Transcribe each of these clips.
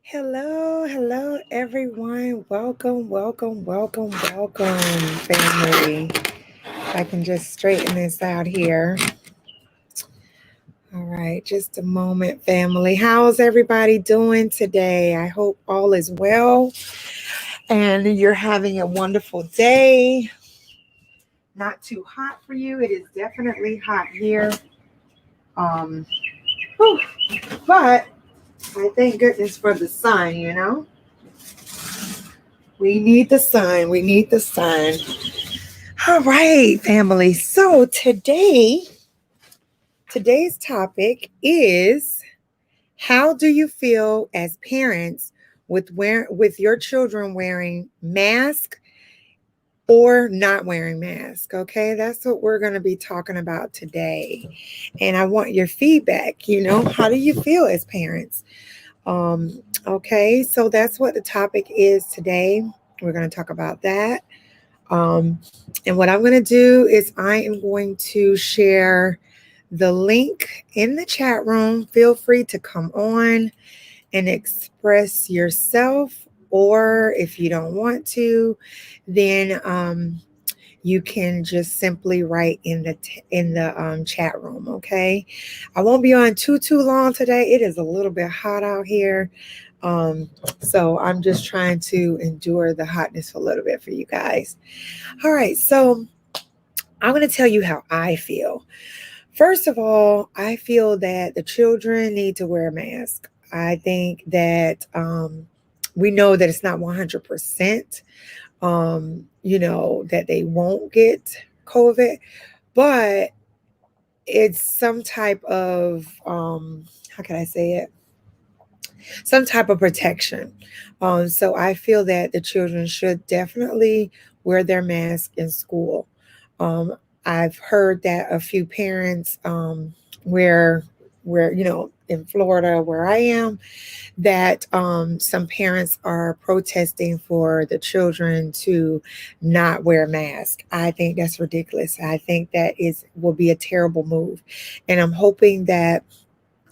Hello, everyone. Welcome, family. If I can just straighten this out here. All right, just a moment, family. How's everybody doing today? I hope all is well and you're having a wonderful day. Not too hot for you. It is definitely hot here. Um, whew, but I thank goodness for the sun. We need the sun. We need the sun. All right, family. So today's topic is how do you feel as parents with your children wearing mask or not wearing mask? Okay, that's what we're going to be talking about today. And I want your feedback, how do you feel as parents? Okay, so that's what the topic is today. We're going to talk about that. Um, and what I'm going to do is I am going to share the link in the chat room. Feel free to come on and express yourself. Or if you don't want to, then you can just simply write in the chat room. Okay, I won't be on too long today. It is a little bit hot out here. Um, so I'm just trying to endure the hotness for a little bit for you guys. All right, so I'm going to tell you how I feel. First of all, I feel that the children need to wear a mask. I think that we know that it's not 100%, that they won't get COVID, but it's some type of, how can I say it? Some type of protection. So I feel that the children should definitely wear their mask in school. Um, I've heard that a few parents, where in Florida where I am, that some parents are protesting for the children to not wear masks. I think that's ridiculous. I think that is will be a terrible move, and I'm hoping that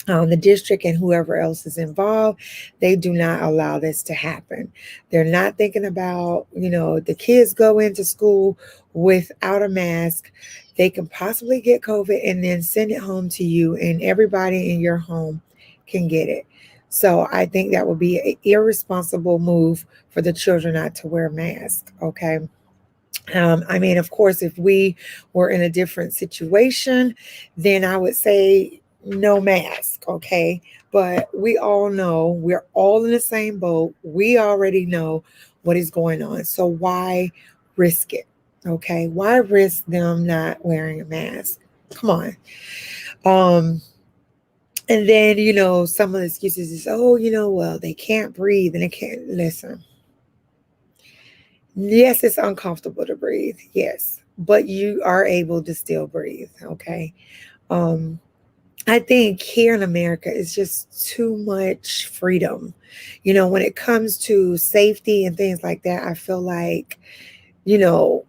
the district and whoever else is involved, they do not allow this to happen. They're not thinking about, the kids go into school without a mask. They can possibly get COVID and then send it home to you, and everybody in your home can get it. So I think that would be an irresponsible move for the children not to wear masks. Okay. I mean, of course, if we were in a different situation, then I would say no mask, okay? But we all know we're all in the same boat. We already know what is going on. So why risk it? Okay? Why risk them not wearing a mask? Come on. Um, and then, some of the excuses is, oh, well, they can't breathe and they can't listen. Yes, it's uncomfortable to breathe. Yes, but you are able to still breathe. Okay. Um, I think here in America, it's just too much freedom. When it comes to safety and things like that, I feel like, you know,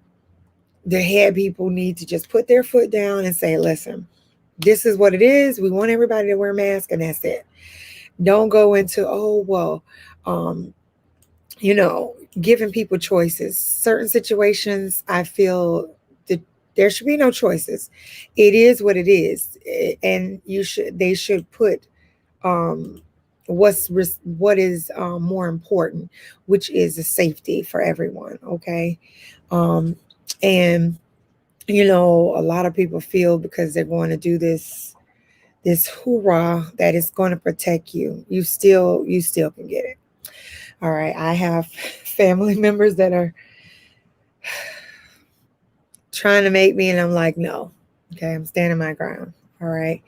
the head people need to just put their foot down and say, listen, this is what it is. We want everybody to wear masks, and that's it. Don't go into, oh, well, um, giving people choices. Certain situations, I feel that there should be no choices. It is what it is, and they should put um, what is more important, which is the safety for everyone. Okay, um, and a lot of people feel because they're going to do this hoorah that is going to protect you. You still can get it. All right. I have family members that are trying to make me, and I'm like, no. Okay, I'm standing my ground. All right.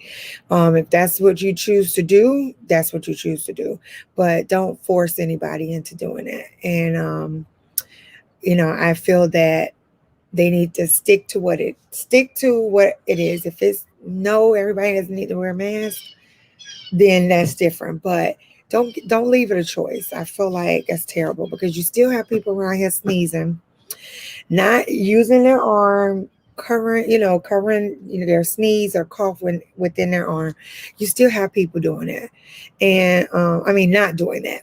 If that's what you choose to do, that's what you choose to do. But don't force anybody into doing it. And I feel that they need to stick to what it is. If it's no, everybody doesn't need to wear a mask, then that's different. But don't leave it a choice. I feel like that's terrible because you still have people around here sneezing, not using their arm, covering their sneeze or cough within their arm. You still have people doing that, and I mean not doing that.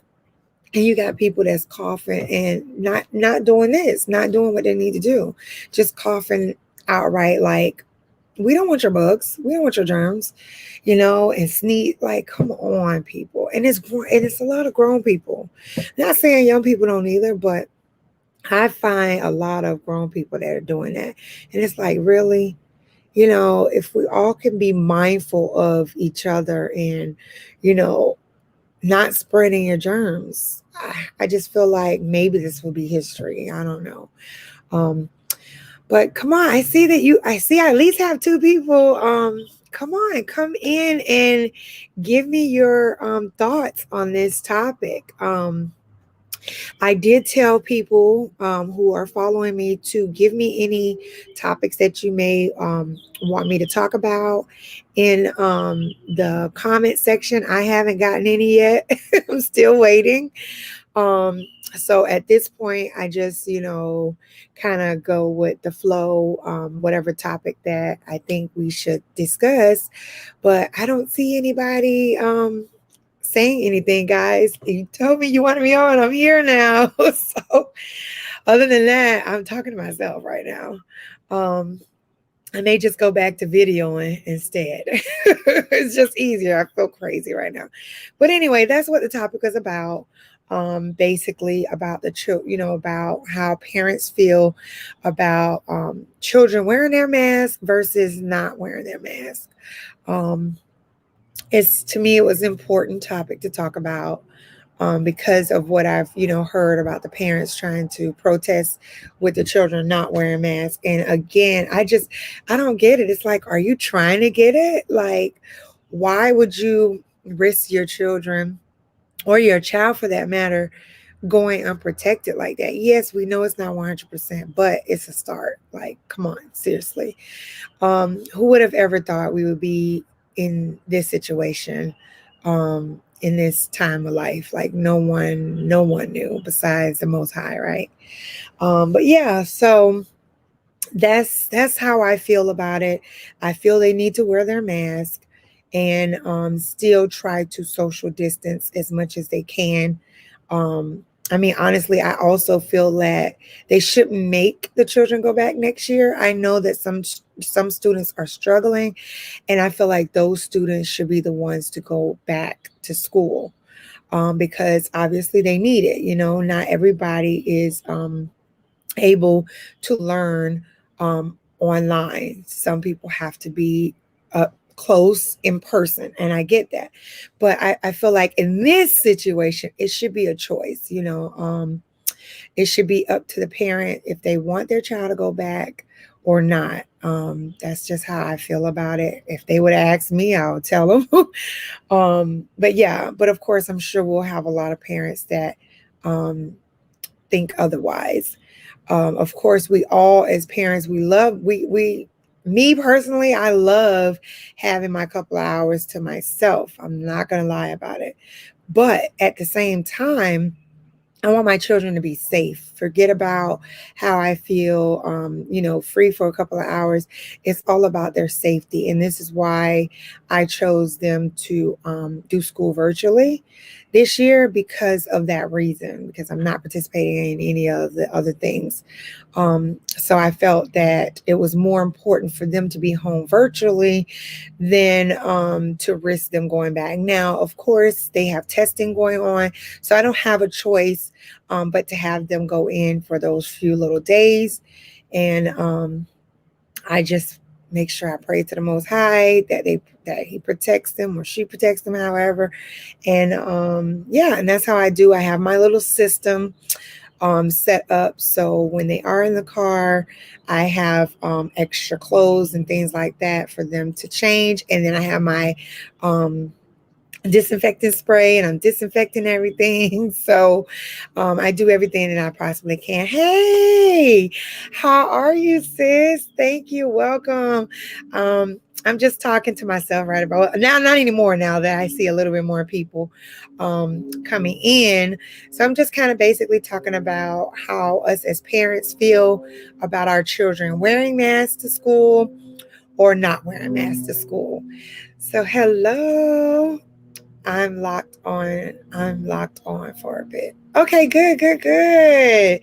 And you got people that's coughing and not doing this, not doing what they need to do, just coughing outright like, we don't want your bugs, we don't want your germs, and sneeze. Like, come on, people. And it's a lot of grown people. Not saying young people don't either, but I find a lot of grown people that are doing that. And it's like, really, if we all can be mindful of each other and, you know, not spreading your germs. I just feel like maybe this will be history. I don't know. Um, but come on, I see I at least have two people. Come on, come in and give me your thoughts on this topic. I did tell people who are following me to give me any topics that you may want me to talk about in the comment section. I haven't gotten any yet. I'm still waiting. Um, so at this point, I just, kind of go with the flow, whatever topic that I think we should discuss. But I don't see anybody saying anything, guys. You told me you wanted me on. I'm here now. So other than that, I'm talking to myself right now. I may just go back to videoing instead. It's just easier. I feel crazy right now. But anyway, that's what the topic is about. Basically about the about how parents feel about children wearing their mask versus not wearing their mask. Um, it's to me, it was an important topic to talk about because of what I've, heard about the parents trying to protest with the children not wearing masks. And again, I don't get it. It's like, are you trying to get it? Like, why would you risk your children or your child for that matter going unprotected like that? Yes, we know it's not 100%, but it's a start. Like, come on, seriously. Who would have ever thought we would be in this situation in this time of life? Like, no one knew besides the Most High, right? But yeah, so that's how I feel about it. I feel they need to wear their mask and still try to social distance as much as they can. I mean, honestly, I also feel that they shouldn't make the children go back next year. I know that some students are struggling, and I feel like those students should be the ones to go back to school because obviously they need it. Not everybody is able to learn online. Some people have to be close in person, and I get that. But I feel like in this situation, it should be a choice. It should be up to the parent if they want their child to go back or not. That's just how I feel about it. If they would ask me, I would tell them. But yeah, but of course, I'm sure we'll have a lot of parents that think otherwise. Of course, we all as parents, we love we me personally, I love having my couple of hours to myself. I'm not gonna lie about it. But at the same time, I want my children to be safe. Forget about how I feel, free for a couple of hours. It's all about their safety. And this is why I chose them to do school virtually this year because of that reason, because I'm not participating in any of the other things. So I felt that it was more important for them to be home virtually than to risk them going back. Now, of course, they have testing going on, so I don't have a choice but to have them go in for those few little days. And I just make sure I pray to the Most High that He protects them or she protects them, however. And yeah, and that's how I do. I have my little system set up so when they are in the car, I have extra clothes and things like that for them to change. And then I have my disinfectant spray and I'm disinfecting everything. So I do everything that I possibly can. Hey, how are you, sis? Thank you. Welcome. I'm just talking to myself right about now, not anymore now that I see a little bit more people coming in. So I'm just kind of basically talking about how us as parents feel about our children wearing masks to school or not wearing masks to school. So hello. I'm locked on. I'm locked on for a bit. Okay, good, good, good.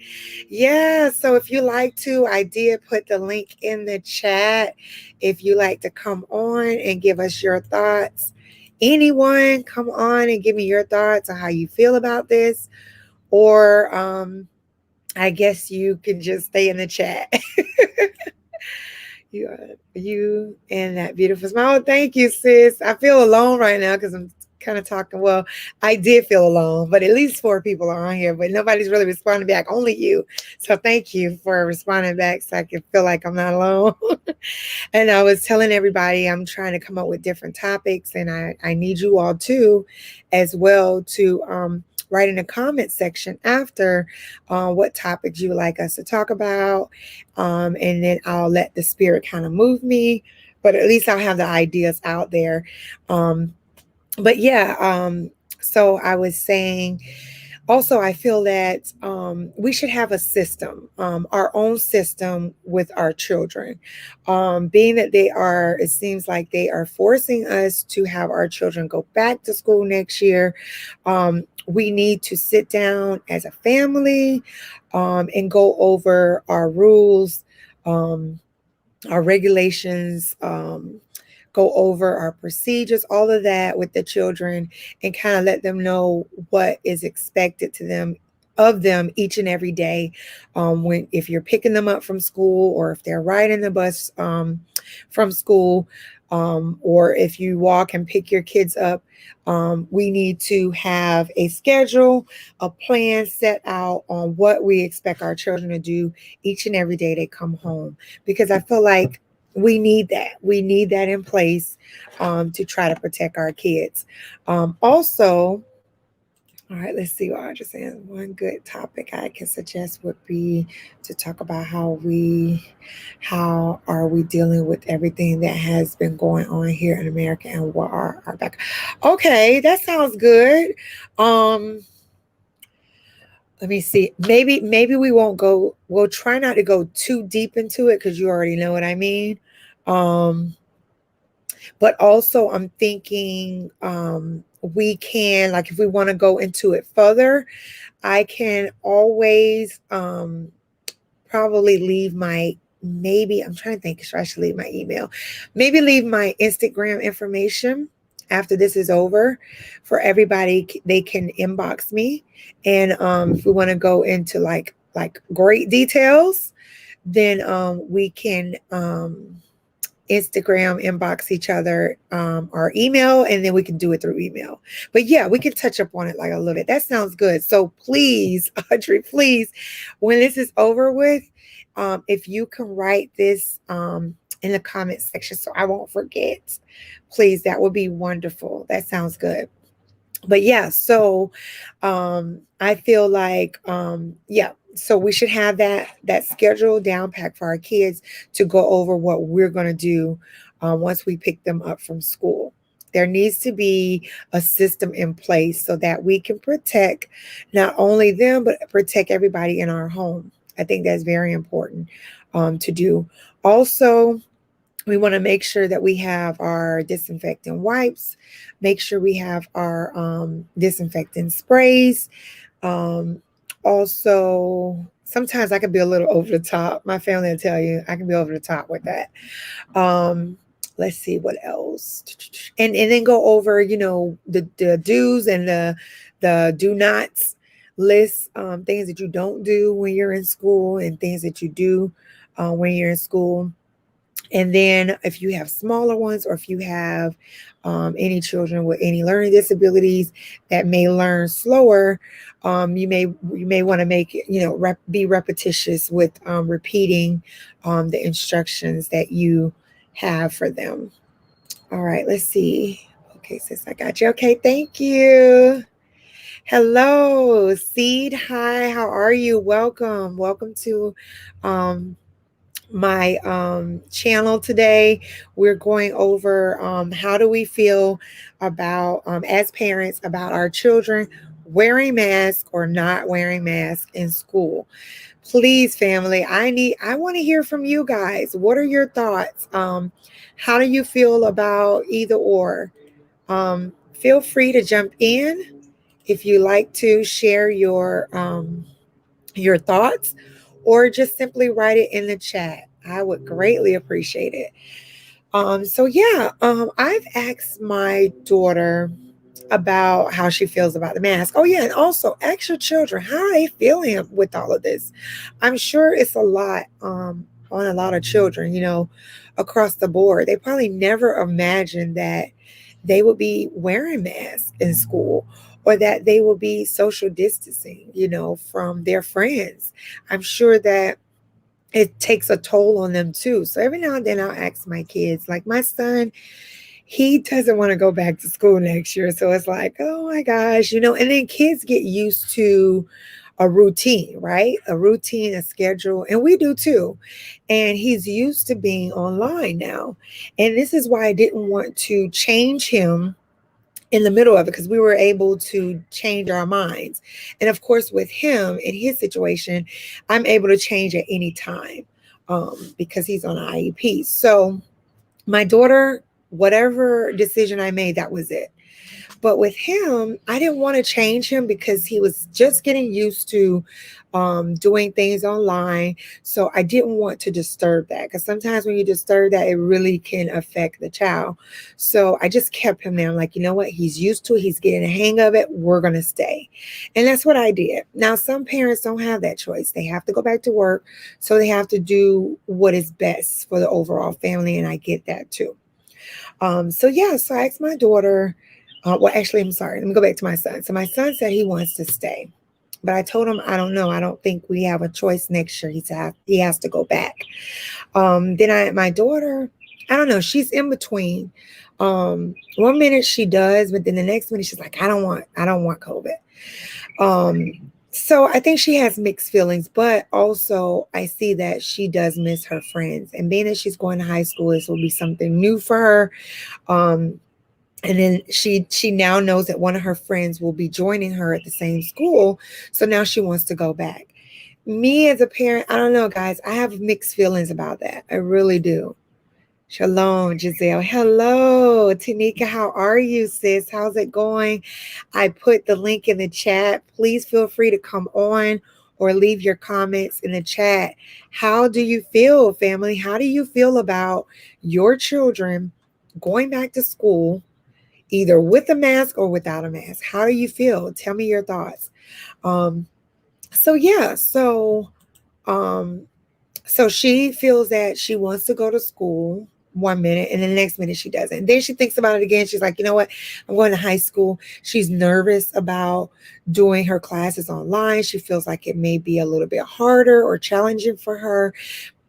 Yeah, so if you like to, I did put the link in the chat. If you like to come on and give us your thoughts, anyone come on and give me your thoughts on how you feel about this, or I guess you can just stay in the chat. You and that beautiful smile. Oh, thank you, sis. I feel alone right now because I'm kind of talking. Well, I did feel alone, but at least 4 people are on here, but nobody's really responding back. Only you. So thank you for responding back so I can feel like I'm not alone. And I was telling everybody I'm trying to come up with different topics, and I need you all too, as well, to write in the comment section after what topics you would like us to talk about. And then I'll let the spirit kind of move me, but at least I'll have the ideas out there. But yeah, so I was saying, also, I feel that we should have a system, our own system with our children. Being that it seems like they are forcing us to have our children go back to school next year. We need to sit down as a family and go over our rules, our regulations, go over our procedures, all of that with the children, and kind of let them know what is expected to them of them each and every day. When if you're picking them up from school, or if they're riding the bus from school, or if you walk and pick your kids up, we need to have a schedule, a plan set out on what we expect our children to do each and every day they come home, because I feel like we need that. We need that in place to try to protect our kids. Also, all right, let's see what I just said. One good topic I can suggest would be to talk about how are we dealing with everything that has been going on here in America, and what are our back. Okay, that sounds good. Um, let me see. Maybe we won't go. We'll try not to go too deep into it because you already know what I mean. Um, but also I'm thinking we can, like, if we want to go into it further, I can always probably leave my, maybe I'm trying to think if I should leave my email, maybe leave my Instagram information after this is over for everybody. They can inbox me, and if we want to go into like great details, then we can Instagram inbox each other our email, and then we can do it through email. But yeah, we can touch up on it like a little bit. That sounds good. So please, Audrey, please, when this is over with, if you can write this in the comment section so I won't forget, please, that would be wonderful. That sounds good. But yeah, so I feel like yeah, so we should have that schedule down packed for our kids to go over what we're going to do once we pick them up from school. There needs to be a system in place so that we can protect not only them, but protect everybody in our home. I think that's very important to do. Also, we want to make sure that we have our disinfectant wipes, make sure we have our disinfectant sprays. Um, Also, sometimes I can be a little over the top. My family will tell you I can be over the top with that. Um, let's see what else, and then go over, the do's and the do nots list, things that you don't do when you're in school, and things that you do when you're in school. And then if you have smaller ones, or if you have any children with any learning disabilities that may learn slower, you may want to make it, be repetitious with repeating the instructions that you have for them. All right, let's see. Okay, sis, I got you. Okay, thank you. Hello, Seed. Hi, how are you? Welcome to um, my channel today. We're going over how do we feel about, as parents, about our children wearing masks or not wearing masks in school. Please, family, I want to hear from you guys. What are your thoughts? How do you feel about either or? feel free to jump in if you like to share your thoughts, or just simply write it in the chat. I would greatly appreciate it. So yeah, I've asked my daughter about how she feels about the mask. Oh yeah, and also ask your children how are they feeling with all of this. I'm sure it's a lot on a lot of children, across the board. They probably never imagined that they would be wearing masks in school, or that they will be social distancing, from their friends. I'm sure that it takes a toll on them too. So every now and then I'll ask my kids, like my son, he doesn't want to go back to school next year. So it's like, oh my gosh, and then kids get used to a routine, right? A routine, a schedule, and we do too. And he's used to being online now. And this is why I didn't want to change him in the middle of it, because we were able to change our minds. And of course, with him in his situation, I'm able to change at any time because he's on an IEP. So my daughter, whatever decision I made, that was it. But with him, I didn't want to change him because he was just getting used to doing things online. So I didn't want to disturb that, because sometimes when you disturb that, it really can affect the child. So I just kept him there. I'm like, you know what? He's used to it. He's getting a hang of it. We're going to stay. And that's what I did. Now, some parents don't have that choice. They have to go back to work. So they have to do what is best for the overall family. And I get that too. So yeah, so I asked my daughter, well, actually, I'm sorry. Let me go back to my son. So my son said he wants to stay, but I told him, I don't know. I don't think we have a choice next year. He said he has to go back. My daughter, I don't know. She's in between. 1 minute she does, but then the next minute she's like, I don't want COVID. So I think she has mixed feelings, but also I see that she does miss her friends, and being that she's going to high school, this will be something new for her. Um, and then she now knows that one of her friends will be joining her at the same school, so now she wants to go back. Me as a parent, I don't know, guys, I have mixed feelings about that. I really do. Shalom, Giselle. Hello, Tanika. How are you, sis? How's it going? I put the link in the chat. Please feel free to come on or leave your comments in the chat. How do you feel, family? How do you feel about your children going back to school, either with a mask or without a mask? How do you feel? Tell me your thoughts. Um, so yeah, um, so she feels that she wants to go to school 1 minute, and then the next minute she doesn't. And then she thinks about it again. She's like, you know what? I'm going to high school. She's nervous about doing her classes online. She feels like it may be a little bit harder or challenging for her.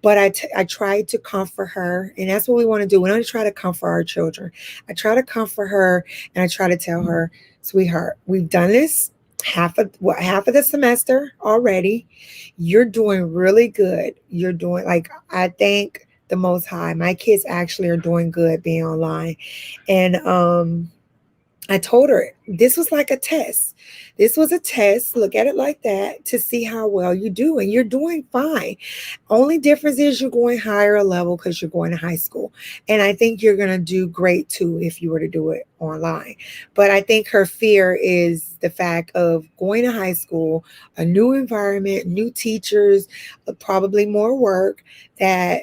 But I try to comfort her, and that's what we want to do. We don't try to comfort our children. I try to comfort her, and I try to tell her, sweetheart, we've done this half of the semester already. You're doing really good. You're doing, like, I thank the Most High. My kids actually are doing good being online, and I told her this was like a test. This was a test. Look at it like that, to see how well you do. And you're doing fine. Only difference is you're going higher level because you're going to high school. And I think you're going to do great too if you were to do it online. But I think her fear is the fact of going to high school, a new environment, new teachers, probably more work, that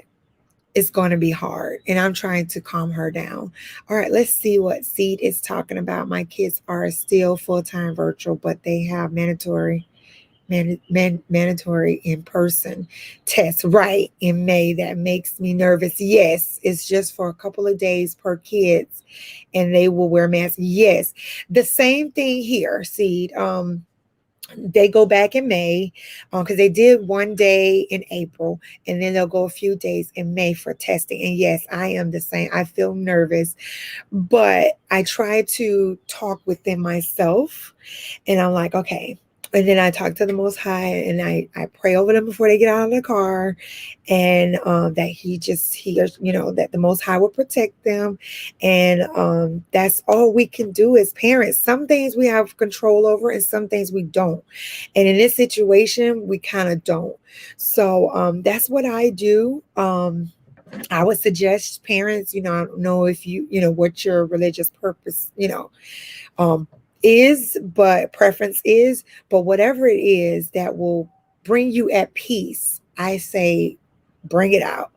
it's going to be hard. And I'm trying to calm her down. All right, let's see what Seed is talking about. My kids are still full-time virtual, but they have mandatory in-person tests right in May. That makes me nervous. Yes, it's just for a couple of days per kids, and they will wear masks. Yes, the same thing here, Seed. They go back in May, because they did 1 day in April, and then they'll go a few days in May for testing. And yes, I am the same. I feel nervous, but I try to talk with them myself, and I'm like, okay. And then I talk to the Most High, and I pray over them before they get out of the car, and that that the Most High will protect them. And that's all we can do as parents. Some things we have control over, and some things we don't. And in this situation, we kind of don't. So that's what I do. I would suggest parents, I don't know if what your religious purpose, um, is, but preference is, but whatever it is that will bring you at peace, I say bring it out.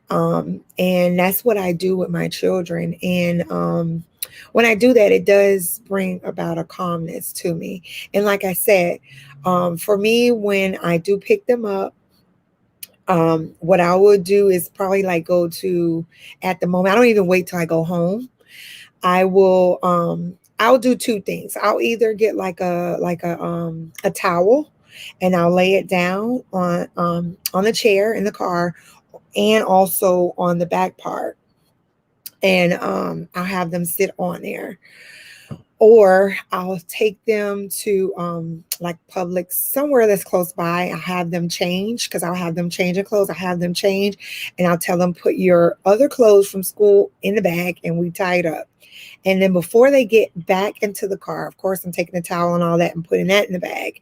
And that's what I do with my children. And when I do that, it does bring about a calmness to me. And like I said, for me, when I do pick them up, what I would do is probably like go to, at the moment, I don't even wait till I go home. I'll do two things. I'll either get like a towel, and I'll lay it down on the chair in the car, and also on the back part, and I'll have them sit on there. Or I'll take them to like Publix, somewhere that's close by. I'll have them change, because I'll have them change in clothes. I have them change, and I'll tell them, put your other clothes from school in the bag, and we tie it up. And then before they get back into the car, of course, I'm taking the towel and all that and putting that in the bag.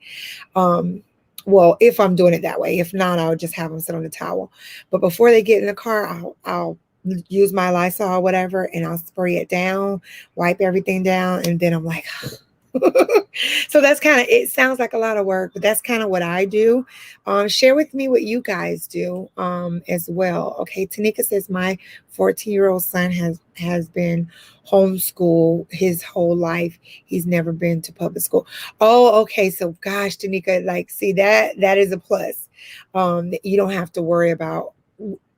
Um, well, if I'm doing it that way, if not, I'll just have them sit on the towel. But before they get in the car, I'll use my Lysol or whatever, and I'll spray it down, wipe everything down, and then I'm like, so that's kind of, it sounds like a lot of work, but that's kind of what I do. Share with me what you guys do as well. Okay, Tanika says my 14-year-old son has been homeschooled his whole life. He's never been to public school. Oh, okay. So gosh, Tanika, like, see, that is a plus. You don't have to worry about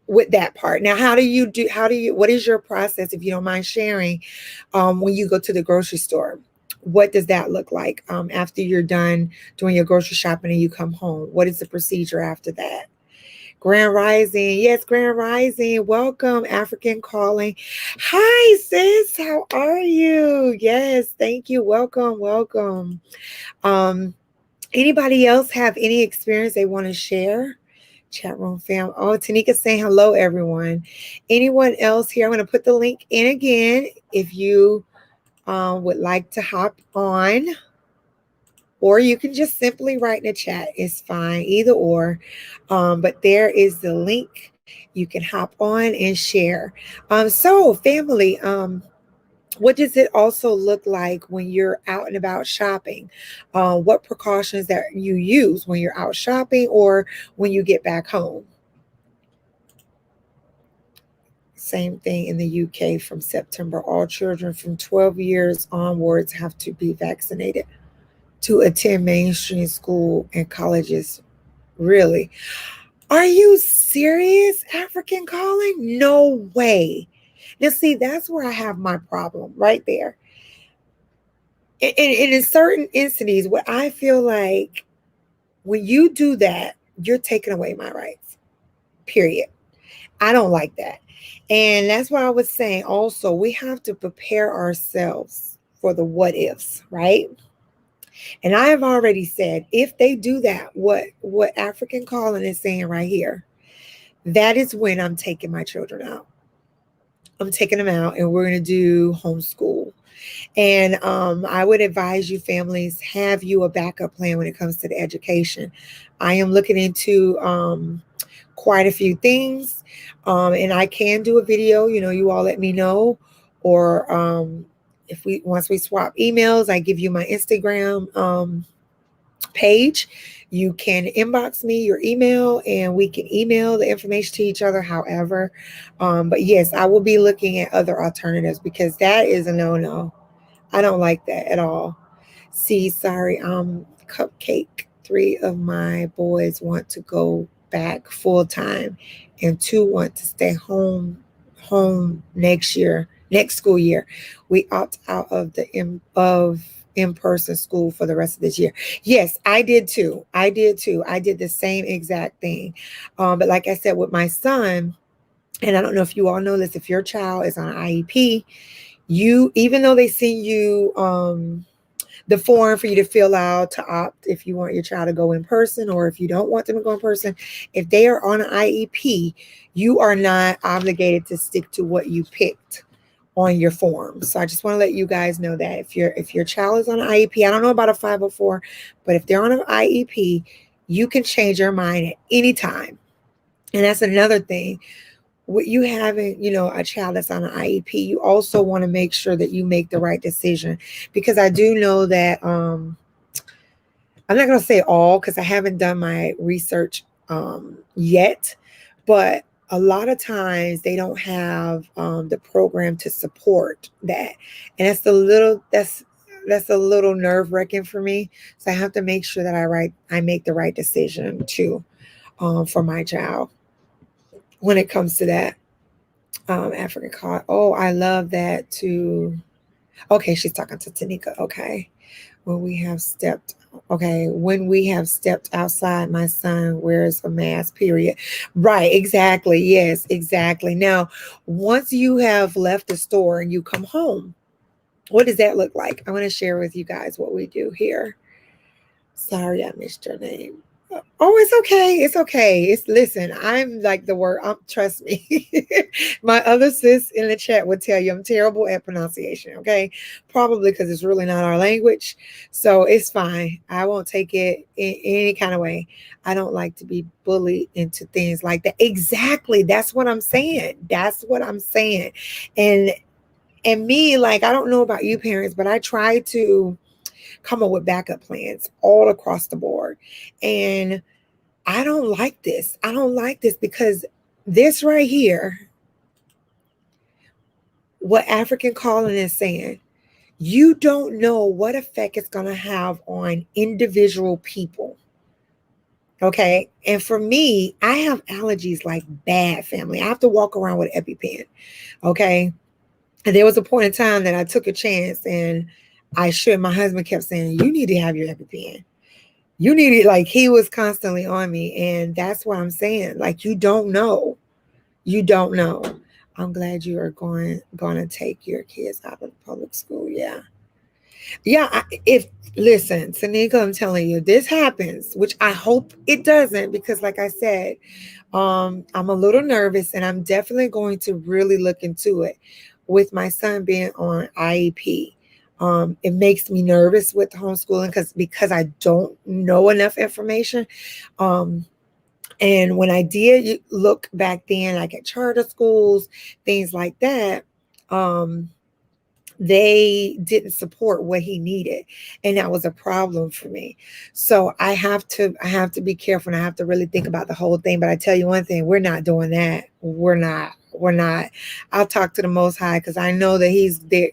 with that part. Now, what is your process, if you don't mind sharing, when you go to the grocery store? What does that look like after you're done doing your grocery shopping and you come home? What is the procedure after that? Grand Rising. Yes, Grand Rising. Welcome, African Calling. Hi, sis. How are you? Yes, thank you. Welcome, welcome. Um, Anybody else have any experience they want to share? Chat room fam. Oh, Tanika saying hello, everyone. Anyone else here? I'm going to put the link in again if you would like to hop on, or you can just simply write in the chat. It's fine, either or. But there is the link. You can hop on and share. So, family, what does it also look like when you're out and about shopping? What precautions that you use when you're out shopping or when you get back home? Same thing in the UK from September. All children from 12 years onwards have to be vaccinated to attend mainstream school and colleges. Really? Are you serious, African Calling? No way. Now, see, that's where I have my problem right there. And in certain instances, where I feel like when you do that, you're taking away my rights, period. I don't like that. And that's why I was saying also, we have to prepare ourselves for the what ifs, right? And I have already said, if they do that, what African Calling is saying right here, that is when I'm taking my children out. I'm taking them out, and we're going to do homeschool. And I would advise you, families, have you a backup plan when it comes to the education. I am looking into quite a few things, and I can do a video. You all let me know, or if once we swap emails, I give you my Instagram page. You can inbox me your email, and we can email the information to each other. However, but yes, I will be looking at other alternatives, because that is a no. I don't like that at all. See, sorry, Cupcake. 3 of my boys want to go back full time, and 2 want to stay home next school year. We opt out of the in-person school for the rest of this year. Yes, I did too. I did the same exact thing. But like I said, with my son, and I don't know if you all know this, if your child is on an IEP, even though they send you the form for you to fill out to opt if you want your child to go in person, or if you don't want them to go in person, if they are on an IEP, you are not obligated to stick to what you picked on your form. So I just want to let you guys know that if your child is on an IEP, I don't know about a 504, but if they're on an IEP, you can change your mind at any time. And that's another thing. with you having, a child that's on an IEP, you also want to make sure that you make the right decision, because I do know that I'm not going to say all because I haven't done my research yet, but a lot of times they don't have the program to support that, and that's a little nerve wracking for me. So I have to make sure that I make the right decision too, for my child when it comes to that. African card. Oh, I love that too. Okay, she's talking to Tanika. Okay. When we have stepped okay, when we have stepped outside, my son wears a mask, period. Right, exactly. Yes, exactly. Now, once you have left the store and you come home, what does that look like? I want to share with you guys what we do here. Sorry, I missed your name. Oh, it's okay. It's okay. It's listen. I'm like the word. Trust me. My other sis in the chat would tell you I'm terrible at pronunciation. Okay, probably because it's really not our language, so it's fine. I won't take it in any kind of way. I don't like to be bullied into things like that. Exactly. That's what I'm saying. That's what I'm saying. And me, like, I don't know about you parents, but I try to come up with backup plans all across the board. And I don't like this. I don't like this because this right here, what African Calling is saying, you don't know what effect it's going to have on individual people. Okay. And for me, I have allergies like bad, family. I have to walk around with EpiPen. Okay. And there was a point in time that I took a chance and I should. My husband kept saying, you need to have your EpiPen. You need it. Like, he was constantly on me. And that's what I'm saying. Like, you don't know. You don't know. I'm glad you are going to take your kids out of public school. Yeah. Yeah, if listen, Tanika, I'm telling you, this happens, which I hope it doesn't, because like I said, I'm a little nervous and I'm definitely going to really look into it with my son being on IEP. It makes me nervous with homeschooling because I don't know enough information. Um, and when I did look back then, like at charter schools, things like that, um, they didn't support what he needed, and that was a problem for me. So I have to be careful, and I have to really think about the whole thing. But I tell you one thing, we're not doing that. We're not. I'll talk to the Most High, because I know that he's there.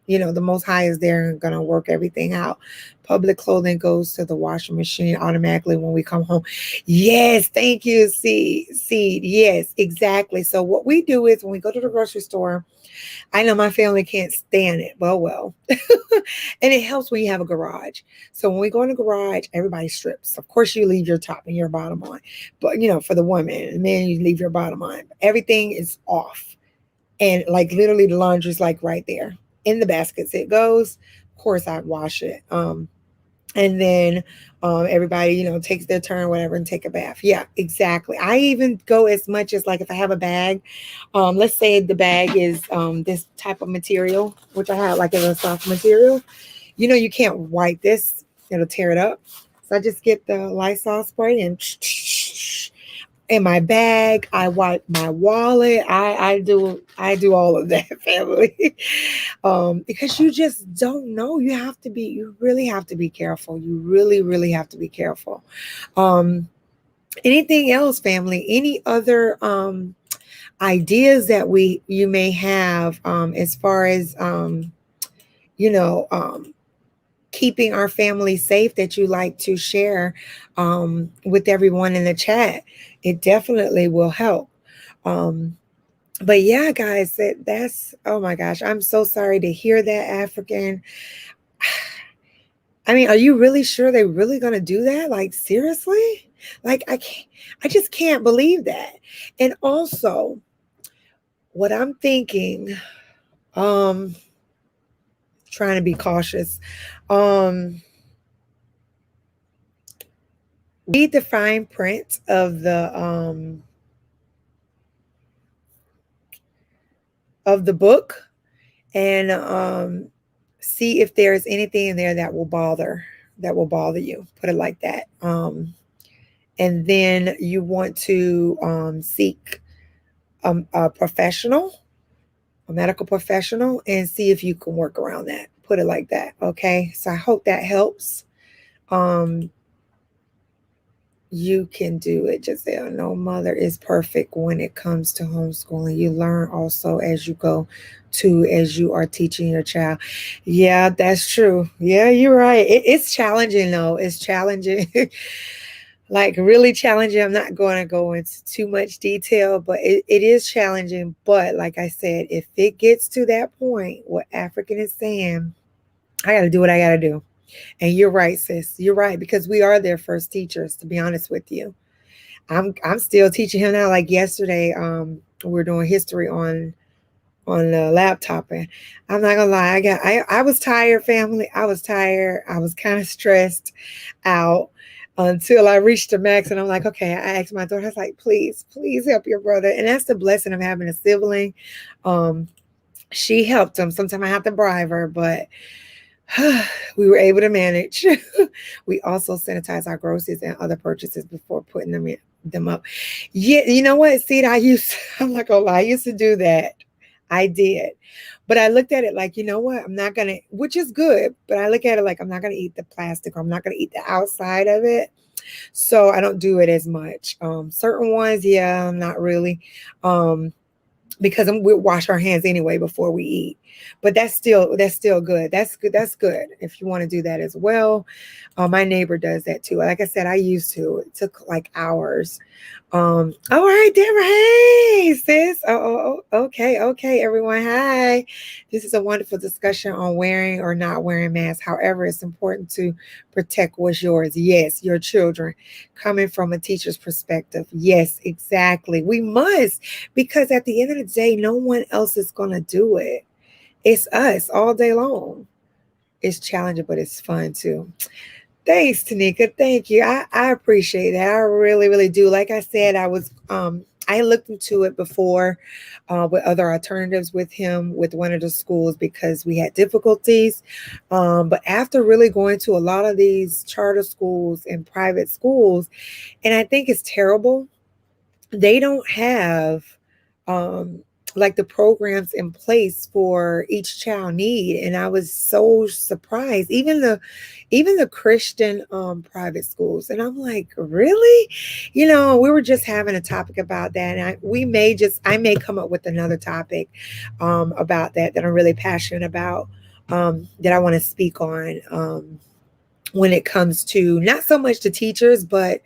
The Most High is there and gonna work everything out. Public clothing goes to the washing machine automatically when we come home. Yes, thank you, Seed. Yes, exactly. So what we do is when we go to the grocery store, I know my family can't stand it. Well. And it helps when you have a garage. So when we go in the garage, everybody strips. Of course, you leave your top and your bottom on. But, for the woman and men, you leave your bottom on. Everything is off. And like literally the laundry's like right there in the baskets. It goes. Of course, I wash it. And then everybody, takes their turn, whatever, and take a bath. Yeah, exactly. I even go as much as, like, if I have a bag, let's say the bag is this type of material, which I have, like, as a soft material. You can't wipe this; it'll tear it up. So I just get the Lysol spray and in my bag. I wipe my wallet. I do all of that, family. Because you just don't know. You really have to be careful. You really, really have to be careful. Um, Anything else, family? Any other ideas that you may have, as far as you know um, keeping our family safe, that you like to share with everyone in the chat? It definitely will help. Um, but yeah, guys, that's, oh my gosh, I'm so sorry to hear that, African. I mean, are you really sure they're really going to do that? Like, seriously? Like, I just can't believe that. And also, what I'm thinking, um, trying to be cautious, um, read the fine print of the book, and see if there's anything in there that will bother you. Put it like that. And then you want to seek a professional, a medical professional, and see if you can work around that. Put it like that. Okay. So I hope that helps. Um, you can do it, Giselle. No mother is perfect when it comes to homeschooling. You learn also as you go to, as you are teaching your child. Yeah, that's true. Yeah, you're right. It's challenging though. It's challenging. Like really challenging. I'm not going to go into too much detail, but it is challenging. But like I said, if it gets to that point, what African is saying, I got to do what I got to do. And you're right, sis. You're right, because we are their first teachers, to be honest with you. I'm still teaching him now. Like yesterday, we're doing history on the laptop, and I'm not gonna lie, I was tired, family. I was tired. I was kind of stressed out until I reached the max, and I'm like, okay. I asked my daughter, I was like, please help your brother, and that's the blessing of having a sibling. Um, she helped him. Sometimes I have to bribe her, but we were able to manage. We also sanitize our groceries and other purchases before putting them up. Yeah, you know what? See, I'm not gonna lie, I used to do that. I did. But I looked at it like, you know what? I'm not gonna, which is good, but I look at it like I'm not gonna eat the plastic, or I'm not gonna eat the outside of it. So I don't do it as much. Certain ones, yeah, not really. Um, because we wash our hands anyway before we eat. But that's still good. That's good. That's good. If you want to do that as well, my neighbor does that too. Like I said, I used to. It took like hours. All right, Deborah. Hey, sis. Okay, okay, everyone. Hi. This is a wonderful discussion on wearing or not wearing masks. However, it's important to protect what's yours. Yes, your children. Coming from a teacher's perspective. Yes, exactly. We must, because at the end of the day, no one else is gonna do it. It's us all day long. It's challenging, but it's fun too. Thanks, Tanika. Thank you. I appreciate that. I really, really do. Like I said, I looked into it before with other alternatives with him with one of the schools because we had difficulties. But after really going to a lot of these charter schools and private schools, and I think it's terrible, they don't have um like the programs in place for each child need, and I was so surprised. Even the Christian private schools, and I'm like, really? We were just having a topic about that, and I may come up with another topic about that I'm really passionate about, that I want to speak on, when it comes to not so much the teachers, but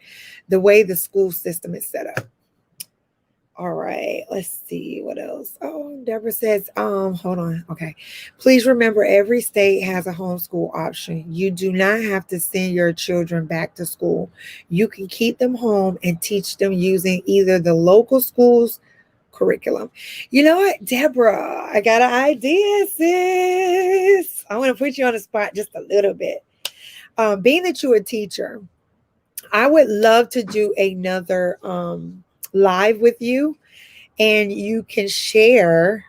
the way the school system is set up. All right, let's see what else. Oh, Deborah says, hold on. Okay. Please remember every state has a homeschool option. You do not have to send your children back to school. You can keep them home and teach them using either the local school's curriculum. You know what, Deborah? I got an idea, sis. I want to put you on the spot just a little bit. Being that you're a teacher, I would love to do another live with you, and you can share,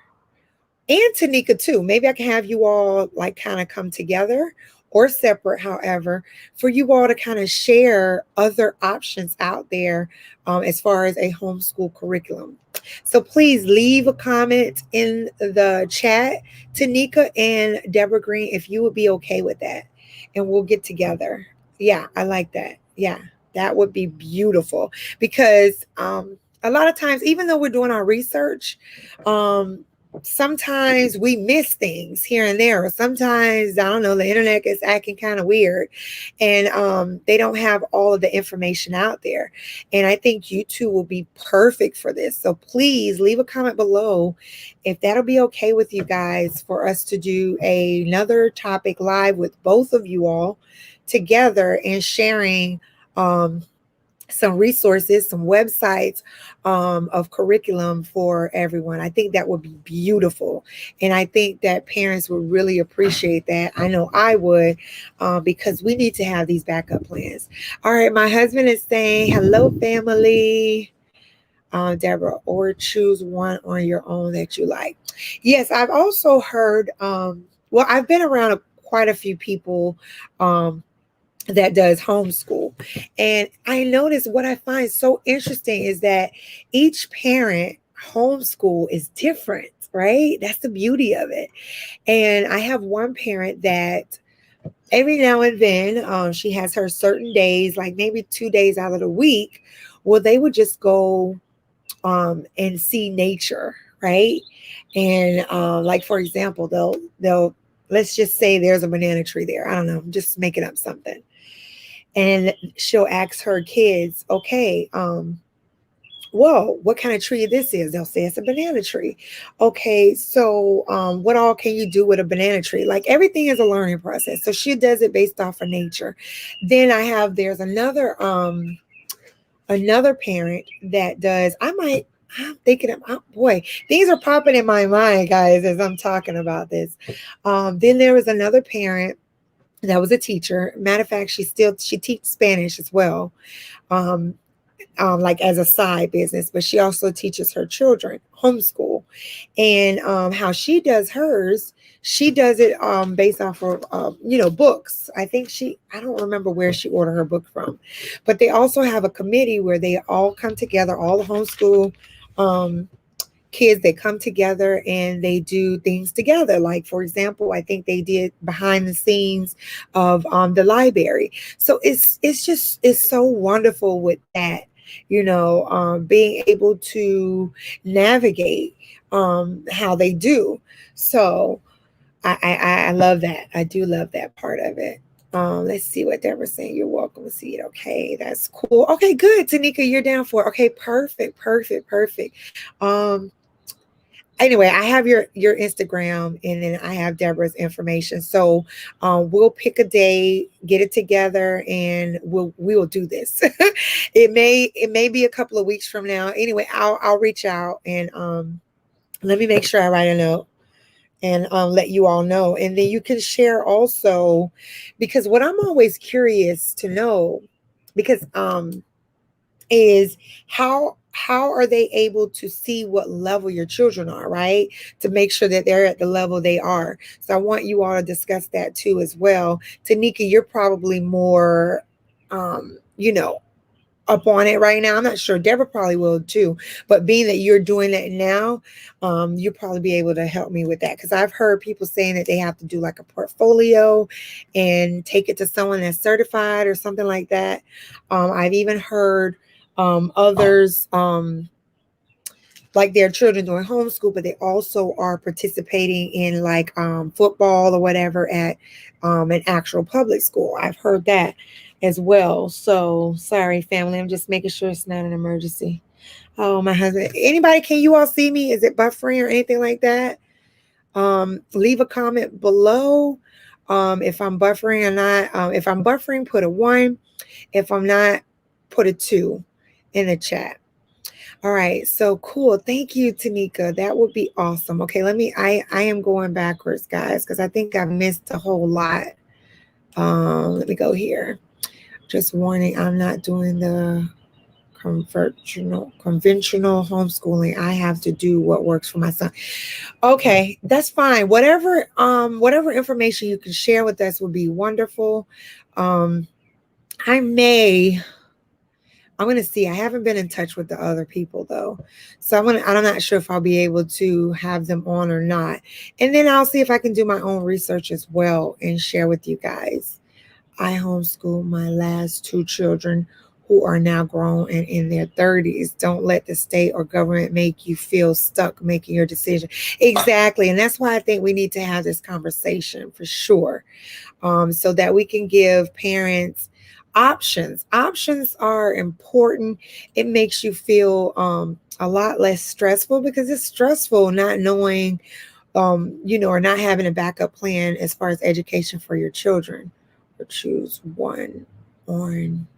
and Tanika too. Maybe I can have you all like kind of come together or separate, however, for you all to kind of share other options out there as far as a homeschool curriculum. So please leave a comment in the chat, Tanika and Deborah Green, if you would be okay with that. And we'll get together. Yeah, I like that. Yeah, that would be beautiful because a lot of times, even though we're doing our research, um, sometimes we miss things here and there, or sometimes, I don't know, the internet is acting kind of weird, and they don't have all of the information out there. And I think you two will be perfect for this. So please leave a comment below if that'll be okay with you guys, for us to do another topic live with both of you all together and sharing some resources, some websites of curriculum for everyone. I think that would be beautiful. And I think that parents would really appreciate that. I know I would, because we need to have these backup plans. All right, my husband is saying, hello, family. Deborah, or choose one on your own that you like. Yes, I've also heard, well, I've been around quite a few people that does homeschool. And I notice what I find so interesting is that each parent homeschool is different, right? That's the beauty of it. And I have one parent that every now and then, she has her certain days, like maybe 2 days out of the week, well, they would just go and see nature, right? And like for example, they'll let's just say there's a banana tree there. I don't know, I'm just making up something. And she'll ask her kids, okay, whoa, what kind of tree this is? They'll say it's a banana tree. Okay, so what all can you do with a banana tree? Like everything is a learning process. So she does it based off of nature. Then there's another parent that does, I'm thinking of, oh boy, these are popping in my mind, guys, as I'm talking about this. Then there was another parent that was a teacher. Matter of fact, she teaches Spanish as well. Um, like as a side business, but she also teaches her children homeschool. And how she does hers, she does it based off of books. I don't remember where she ordered her book from, but they also have a committee where they all come together, all the homeschool um, kids. They come together and they do things together. Like for example, I think they did behind the scenes of the library. So it's so wonderful with that, being able to navigate how they do. So I love that. I do love that part of it. Let's see what Deborah's saying. You're welcome to see it. Okay, that's cool. Okay, good. Tanika, you're down for it. Okay, perfect, perfect, perfect. Um, anyway, I have your Instagram, and then I have Deborah's information. So we'll pick a day, get it together, and we will do this. It may be a couple of weeks from now. Anyway, I'll reach out and let me make sure I write a note and let you all know, and then you can share also, because what I'm always curious to know, because is how are they able to see what level your children are, right? To make sure that they're at the level they are. So I want you all to discuss that too as well. Tanika, you're probably more up on it right now. I'm not sure. Deborah probably will too. But being that you're doing that now, you'll probably be able to help me with that. Because I've heard people saying that they have to do like a portfolio and take it to someone that's certified or something like that. I've even heard others like their children doing homeschool, but they also are participating in like football or whatever at an actual public school. I've heard that as well. So sorry, family. I'm just making sure it's not an emergency. Oh, my husband. Anybody, can you all see me? Is it buffering or anything like that? Leave a comment below if I'm buffering or not. If I'm buffering, put a 1. If I'm not, put a 2 in the chat. All right, so cool. Thank you, Tanika. That would be awesome. Okay, I am going backwards, guys, because I think I missed a whole lot. Let me go here. Just warning, I'm not doing the conventional homeschooling. I have to do what works for my son. Okay, that's fine. Whatever information you can share with us would be wonderful. I'm going to see. I haven't been in touch with the other people though. So I'm not sure if I'll be able to have them on or not. And then I'll see if I can do my own research as well and share with you guys. I homeschooled my last 2 children who are now grown and in their 30s. Don't let the state or government make you feel stuck making your decision. Exactly. And that's why I think we need to have this conversation for sure. So that we can give parents options. Options are important. It makes you feel a lot less stressful, because it's stressful not knowing, or not having a backup plan as far as education for your children. Or choose one on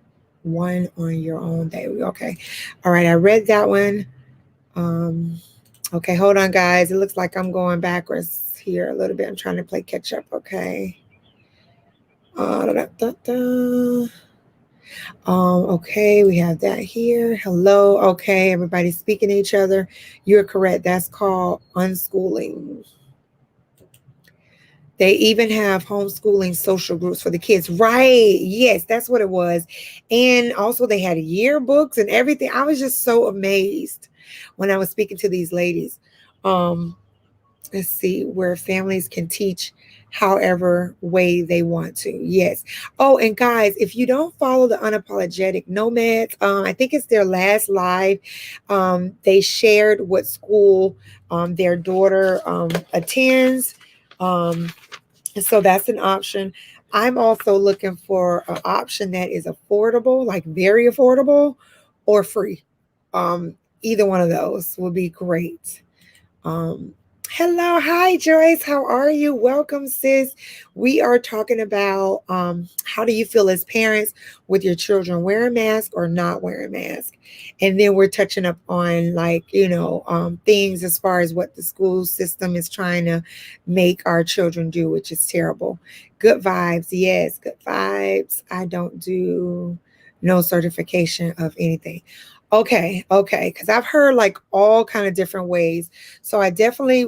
your own day. Okay. All right. I read that one. Okay. Hold on, guys. It looks like I'm going backwards here a little bit. I'm trying to play catch up. Okay. Okay, we have that here. Hello. Okay, everybody's speaking to each other. You're correct. That's called unschooling. They even have homeschooling social groups for the kids. Right. Yes, that's what it was. And also they had yearbooks and everything. I was just so amazed. when I was speaking to these ladies. Um, let's see, where families can teach however way they want to. Yes. Oh, and guys, if you don't follow the Unapologetic Nomads, I think it's their last live. They shared what school their daughter attends. Um, so that's an option. I'm also looking for an option that is affordable, like very affordable, or free. Um, Either one of those would be great. Um, Hello, hi Joyce. How are you? Welcome, sis. We are talking about how do you feel as parents with your children wearing masks or not wearing masks, and then we're touching up on like things as far as what the school system is trying to make our children do, which is terrible. Good vibes, yes, good vibes. I don't do no certification of anything. Okay, okay, because I've heard like all kind of different ways. So I definitely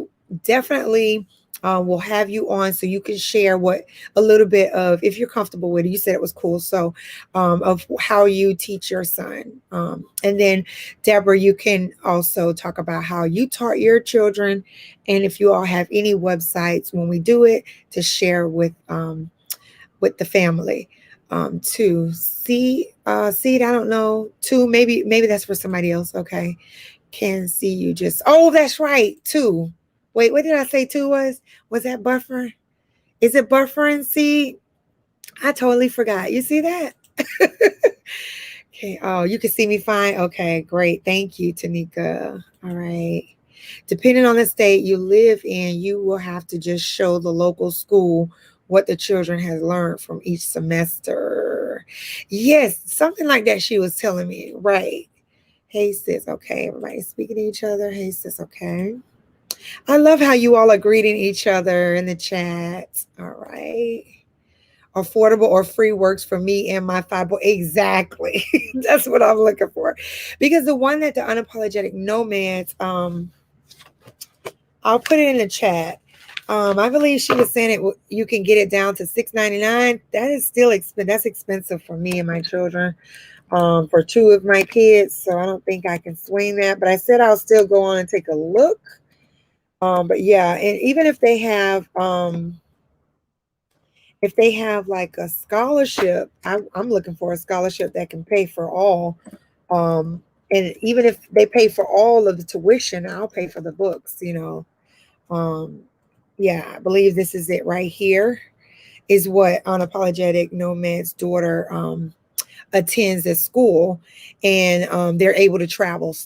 will have you on so you can share what a little bit of, if you're comfortable with it. You said it was cool. So of how you teach your son. And then Deborah, you can also talk about how you taught your children. And if you all have any websites when we do it to share with the family. Two. Seed, I don't know. Two, maybe that's for somebody else. Okay. Can see you just, oh, that's right. Two. Wait, what did I say two was? Was that buffer? Is it buffering seed? I totally forgot. You see that? Okay. Oh, you can see me fine. Okay, great. Thank you, Tanika. All right. Depending on the state you live in, you will have to just show the local school what the children has learned from each semester. Yes, something like that she was telling me. Right. Hey sis, okay. Everybody's speaking to each other. Hey sis, okay. I love how you all are greeting each other in the chat. All right. Affordable or free works for me and my five boys. Exactly. That's what I'm looking for. Because the one that the Unapologetic Nomads, I'll put it in the chat. I believe she was saying you can get it down to $6.99. That is still expensive. That's expensive for me and my children. For two of my kids, so I don't think I can swing that. But I said I'll still go on and take a look. But yeah, and even if they have like a scholarship, I'm looking for a scholarship that can pay for all. And even if they pay for all of the tuition, I'll pay for the books. Yeah, I believe this is it right here. Is what Unapologetic Nomad's daughter attends at school, and they're able to travel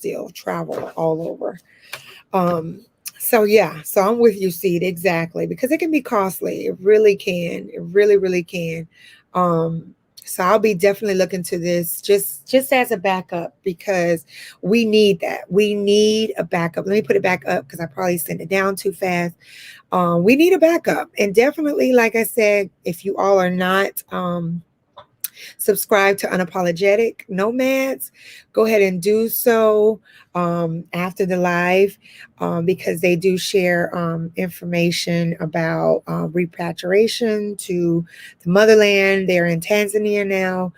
all over. Um, so yeah, so I'm with you, Seed, exactly, because it can be costly. It really can. It really, really can. Um, so I'll be definitely looking to this just as a backup because we need that. We need a backup. Let me put it back up because I probably sent it down too fast. We need a backup, and definitely, like I said, if you all are not subscribe to Unapologetic Nomads, go ahead and do so after the live because they do share information about repatriation to the motherland. They're in Tanzania now.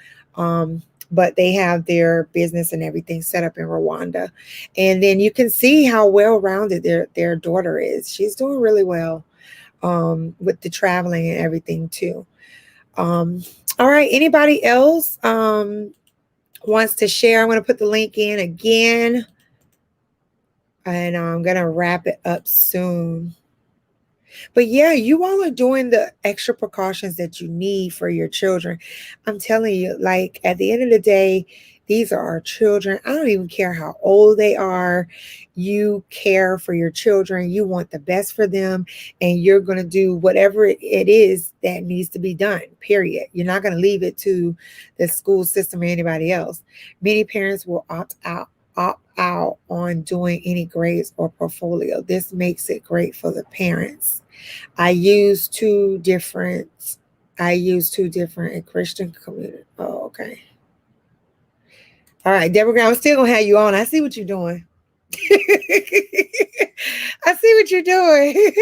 But they have their business and everything set up in Rwanda. And then you can see how well-rounded their daughter is. She's doing really well with the traveling and everything too. Um, all right. Anybody else wants to share? I'm going to put the link in again. And I'm going to wrap it up soon. But yeah, you all are doing the extra precautions that you need for your children. I'm telling you, like at the end of the day, these are our children. I don't even care how old they are. You care for your children. You want the best for them. And you're going to do whatever it is that needs to be done, period. You're not going to leave it to the school system or anybody else. Many parents will opt out on doing any grades or portfolio. This makes it great for the parents. I use two different in Christian community. Oh, okay. All right, Deborah, I'm still gonna have you on. I see what you're doing. I see what you're doing.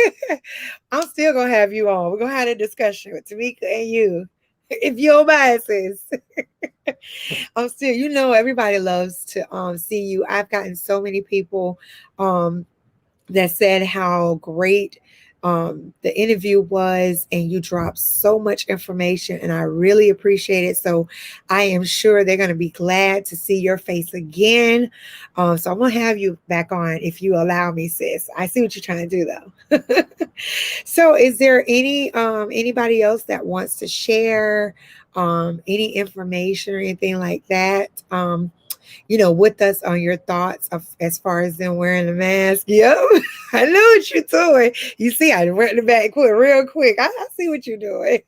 I'm still gonna have you on. We're gonna have a discussion with Tamika and you. If you don't mind, sis. I'm still, everybody loves to see you. I've gotten so many people um that said how great the interview was, and you dropped so much information, and I really appreciate it. So I am sure they're going to be glad to see your face again. So I'm going to have you back on if you allow me, sis. I see what you're trying to do, though. So is there anybody else that wants to share any information or anything like that? With us on your thoughts of as far as them wearing the mask. Yep, I know what you're doing. You see, I went the back quick, real quick. I see what you're doing.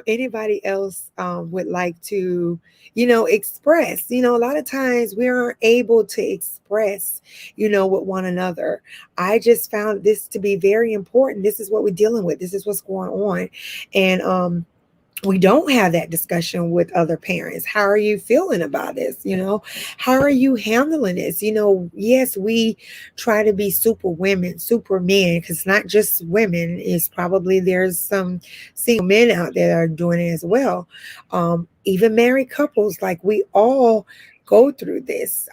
Anybody else would like to, express? A lot of times we aren't able to express, with one another. I just found this to be very important. This is what we're dealing with. This is what's going on, and we don't have that discussion with other parents. How are you feeling about this? How are you handling this? Yes, we try to be super women, super men, because not just women, it's probably there's some single men out there that are doing it as well. Even married couples, like we all go through this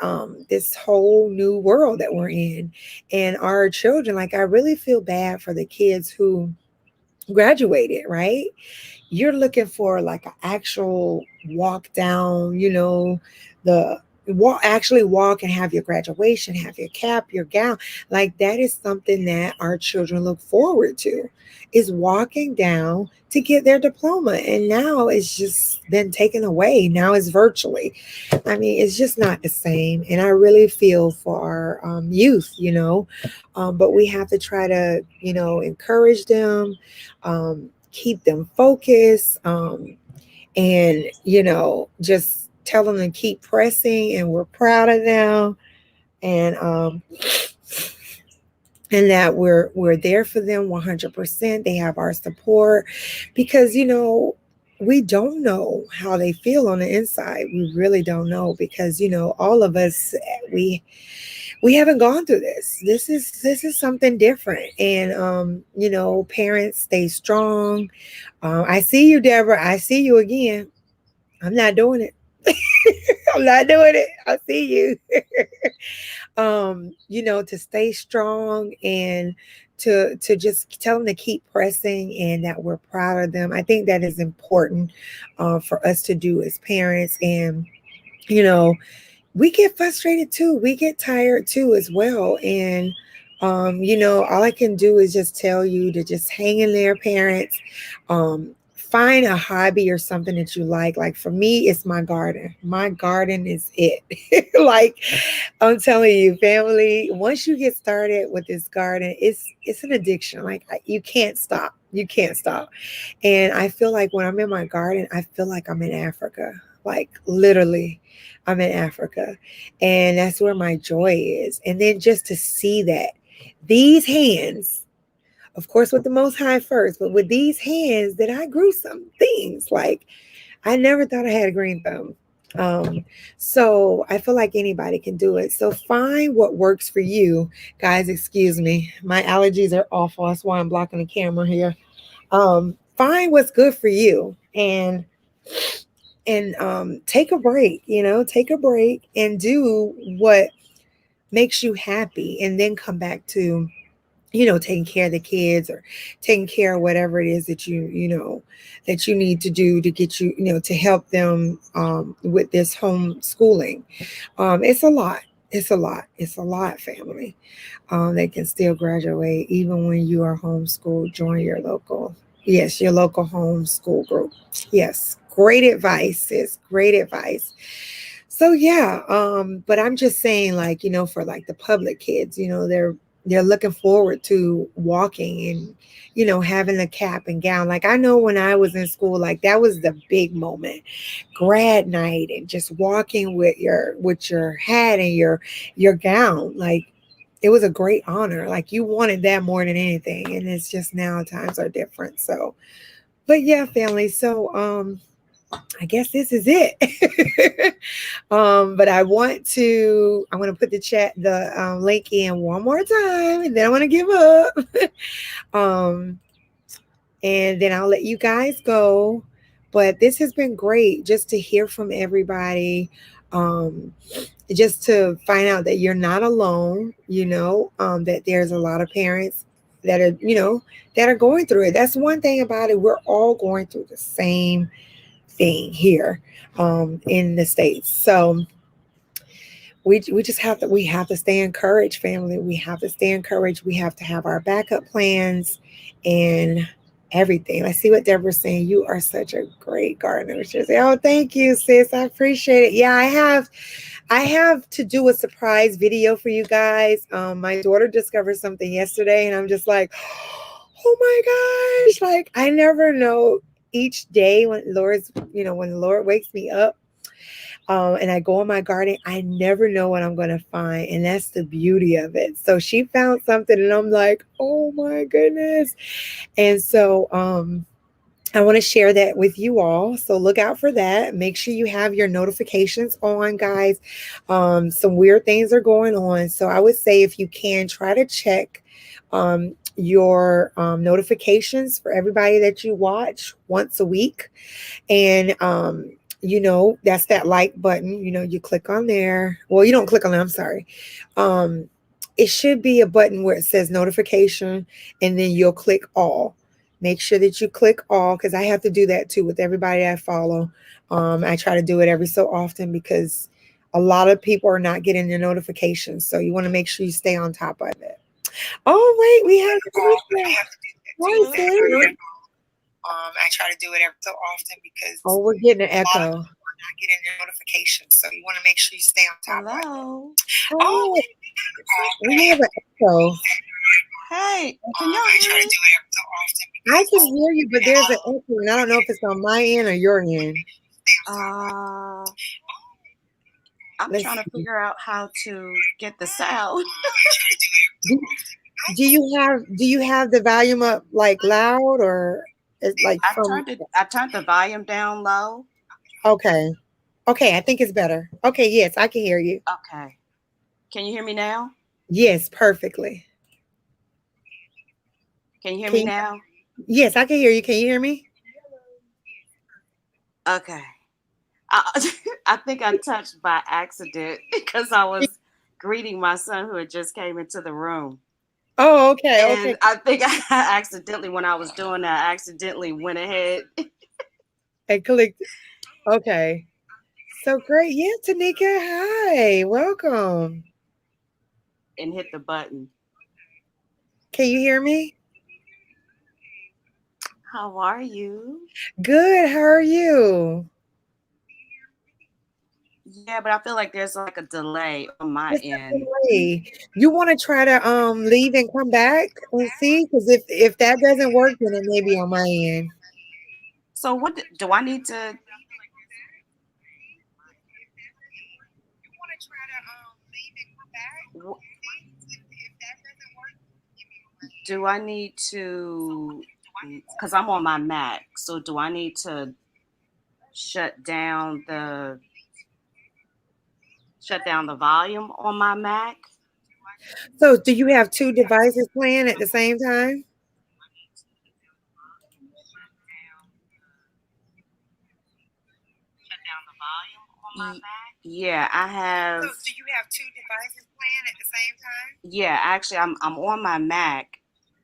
whole new world that we're in, and our children, like I really feel bad for the kids who graduated, right? You're looking for like an actual walk down, the actually walk and have your graduation, have your cap, your gown. Like that is something that our children look forward to, is walking down to get their diploma. And now it's just been taken away. Now it's virtually. I mean, it's just not the same. And I really feel for our youth, but we have to try to, encourage them, keep them focused, and just tell them to keep pressing, and we're proud of them, and that we're there for them 100%. They have our support, because we don't know how they feel on the inside. We really don't know, because all of us, we haven't gone through this. This is something different. And parents, stay strong. I see you, Deborah. I see you again. I'm not doing it. I'm not doing it. I see you. To stay strong, and to just tell them to keep pressing, and that we're proud of them. I think that is important for us to do as parents. And you know we get frustrated too. We get tired too as well. And all I can do is just tell you to just hang in there, parents. Find a hobby or something that you like. Like for me, it's my garden. My garden is it. Like I'm telling you, family, once you get started with this garden, it's an addiction. Like you can't stop. You can't stop. And I feel like when I'm in my garden, I feel like I'm in Africa. Like literally, I'm in Africa. And that's where my joy is. And then just to see that these hands, of course, with the Most High first, but with these hands, that I grew some things. Like I never thought I had a green thumb. Um, so I feel like anybody can do it. So find what works for you, guys. Excuse me, my allergies are awful. That's why I'm blocking the camera here. Find what's good for you, and take a break. Take a break and do what makes you happy, and then come back to taking care of the kids, or taking care of whatever it is that that you need to do to get to help them with this homeschooling. It's a lot. It's a lot. It's a lot, family. They can still graduate even when you are homeschooled. Join your local homeschool group. Yes, great advice, sis. Great advice. So yeah, but I'm just saying, like, for like the public kids, they're looking forward to walking and having a cap and gown. Like I know when I was in school, like that was the big moment, grad night, and just walking with your hat and your gown. Like it was a great honor. Like you wanted that more than anything. And it's just now times are different. So, but yeah, family. So I guess this is it. But I want to put the link in one more time, and then I want to give up. um, and then I'll let you guys go. But this has been great just to hear from everybody. Um, just to find out that you're not alone, that there's a lot of parents that are, that are going through it. That's one thing about it. We're all going through the same thing here in the States. So we just have to stay encouraged, family. We have to stay encouraged. We have to have our backup plans and everything. I see what Deborah's saying. You are such a great gardener. She said, "Oh, thank you, sis. I appreciate it." Yeah, I have to do a surprise video for you guys. My daughter discovered something yesterday, and I'm just like, oh my gosh! Like I never know each day when the Lord wakes me up, and I go in my garden, I never know what I'm going to find. And that's the beauty of it. So she found something and I'm like, oh my goodness. And so, I want to share that with you all. So look out for that. Make sure you have your notifications on, guys. Some weird things are going on. So I would say if you can try to check your notifications for everybody that you watch once a week. And that's that like button. You click on there. Well, you don't click on it, I'm sorry. um it should be a button where it says notification, and then you'll click all. Make sure that you click all, because I have to do that too with everybody I follow. I try to do it every so often because a lot of people are not getting their notifications, so you want to make sure you stay on top of it. Oh wait, we have Hi, sis. I try to do it every so often because we're getting an echo. We're not getting your notifications, so you want to make sure you stay on top of it. Hello. Oh, we have an echo. Hey, can y'all hear me? I can hear you, but there's an echo, and I don't know if it's on my end or your end. I'm Let's trying to see. figure out how to get the sound. Do you have the volume up like loud, or it's like from? I turned the volume down low. Okay. Okay, I think it's better. Okay, yes, I can hear you. Okay. Can you hear me now? Yes, perfectly. Can you hear Can me you, now? yes, I can hear you. Can you hear me? Okay. I, I think I touched by accident because I was greeting my son who had just came into the room. Oh, okay, okay. And I think I accidentally, when I was doing that, I accidentally went ahead I clicked. Okay. So great. Yeah, Tanika. Hi. Welcome. and hit the button. Can you hear me? How are you? Good. How are you? Yeah, but I feel like there's like a delay on my It's end. definitely. You want to try to leave and come back and see? Because if that doesn't work, then it may be on my end. So what do I need to wh- do I need to cuz I'm on my Mac. So do I need to shut down the shut down the volume on my Mac? So do you have two devices playing at the same time? Y- Yeah, I have. So do you have two devices playing at the same time? Yeah, actually I'm on my Mac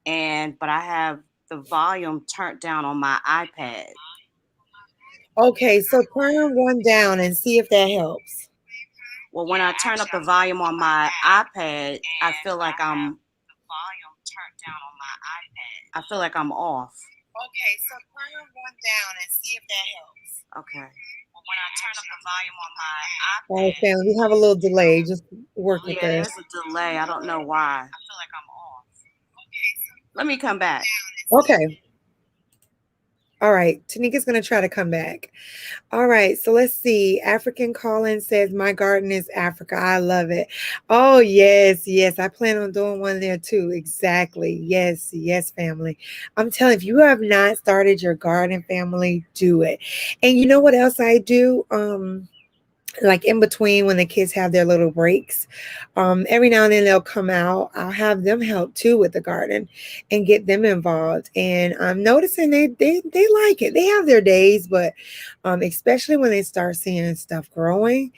but I have the volume turned down on my iPad. Okay, so turn one down and see if that helps. Well, when I turn up the volume on my iPad, I feel like I'm off. Okay, so turn one down and see if that helps. Okay. Well, when I turn up the volume on my All right, iPad, family, we have a little delay. Just work with yeah, us. there's a delay. I don't know why. I feel like I'm off. Let me come back. Okay. All right. Tanika's going to try to come back. All right. So let's see. African Colin says, my garden is Africa. I love it. Oh, yes. Yes. I plan on doing one there too. Exactly. Yes. Yes, family. I'm telling you, if you have not started your garden, family, do it. And you know what else I do? like in between when the kids have their little breaks. Every now and then they'll come out. I'll have them help too with the garden and get them involved. And I'm noticing they like it. They have their days, but especially when they start seeing stuff growing,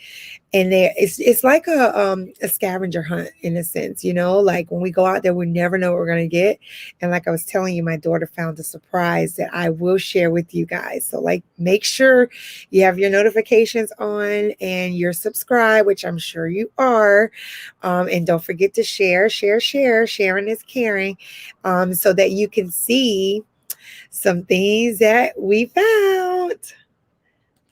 and it's like a scavenger hunt in a sense, you know, like when we go out there we never know what we're going to get. And like I was telling you, my daughter found a surprise that I will share with you guys. So like make sure you have your notifications on and you're subscribed, which I'm sure you are. And don't forget to share. Sharing is caring, so that you can see some things that we found.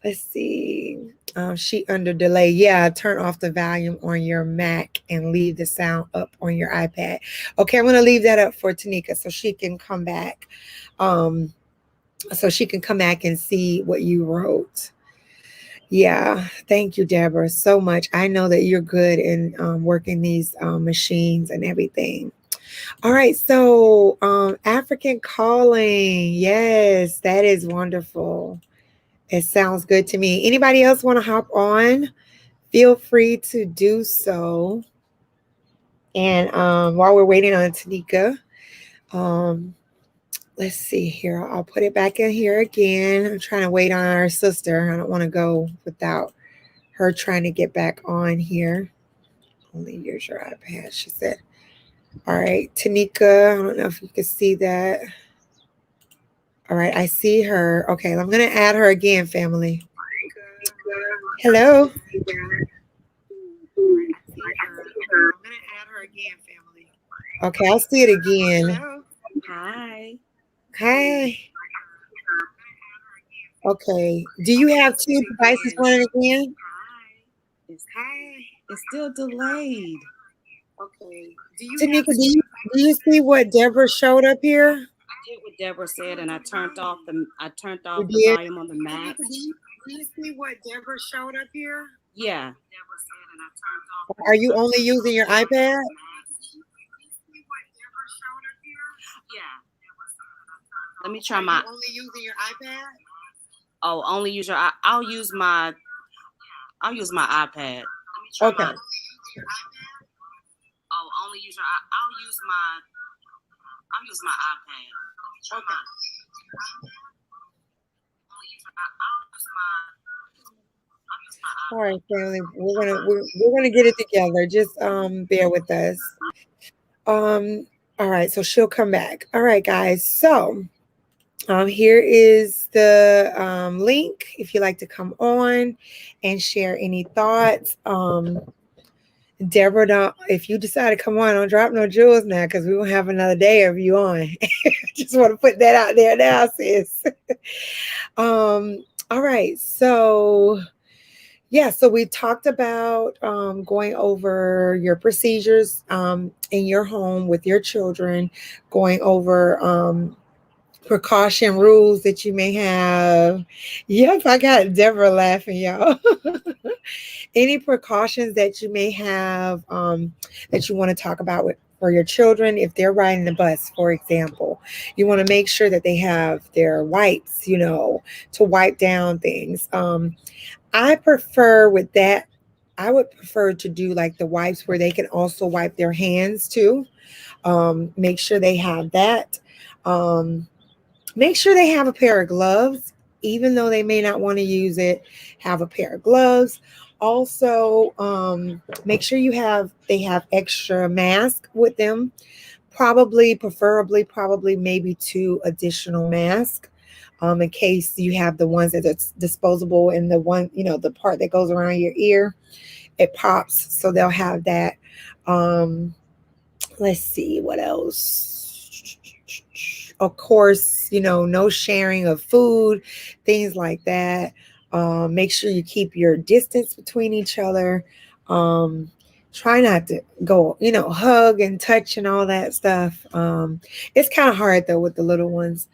Let's see. She under delay. Yeah, turn off the volume on your Mac and leave the sound up on your iPad. Okay, I'm gonna leave that up for Tanika so she can come back. So she can come back and see what you wrote. Yeah, thank you, Deborah, so much. I know that you're good in working these machines and everything. All right, so African calling. Yes, that is wonderful. It sounds good to me. Anybody else want to hop on? Feel free to do so. And while we're waiting on Tanika, um, let's see here. I'll put it back in here again. I'm trying to wait on our sister. I don't want to go without her trying to get back on here. Only use your iPad, she said. All right, Tanika, I don't know if you can see that. All right, I see her. Okay, I'm going to add her again, family. Hello. I'm going to add her again, family. Okay, I'll see it again. Hello. Hi. Hi. Okay. Do you have two devices running again? It's still delayed. Okay. Tanika, do you see what Deborah showed up here? I did what Deborah said, and I turned off the did? volume on the Mac. Do you see what Deborah showed up here? Yeah. Are you only using your iPad? Yeah. Let me try my. Only using your iPad? Oh, only use your. I'll use my iPad. Okay. Oh, only use your. I'll use my iPad. Okay. All right, family. We're gonna get it together. Just bear with us. All right, so she'll come back. All right, guys. So here is the link if you like to come on and share any thoughts. Deborah, if you decide to come on, don't drop no jewels now because we won't have another day of you on. Just want to put that out there now, sis. All right, so yeah, so we talked about going over your procedures in your home with your children, going over precaution rules that you may have. Yep, I got Deborah laughing, y'all. Any precautions that you may have that you want to talk about for your children if they're riding the bus, for example. You want to make sure that they have their wipes, you know, to wipe down things. I prefer with that, I would prefer to do like the wipes where they can also wipe their hands too. Make sure they have that. Make sure they have a pair of gloves, even though they may not want to use it. Have a pair of gloves. Also, make sure they have extra mask with them. Preferably, maybe 2 additional masks. In case you have the ones that are disposable and the one, you know, the part that goes around your ear, it pops. So they'll have that. Let's see what else. Of course, you know, no sharing of food, things like that. Make sure you keep your distance between each other. Try not to go, you know, hug and touch and all that stuff. It's kind of hard though with the little ones.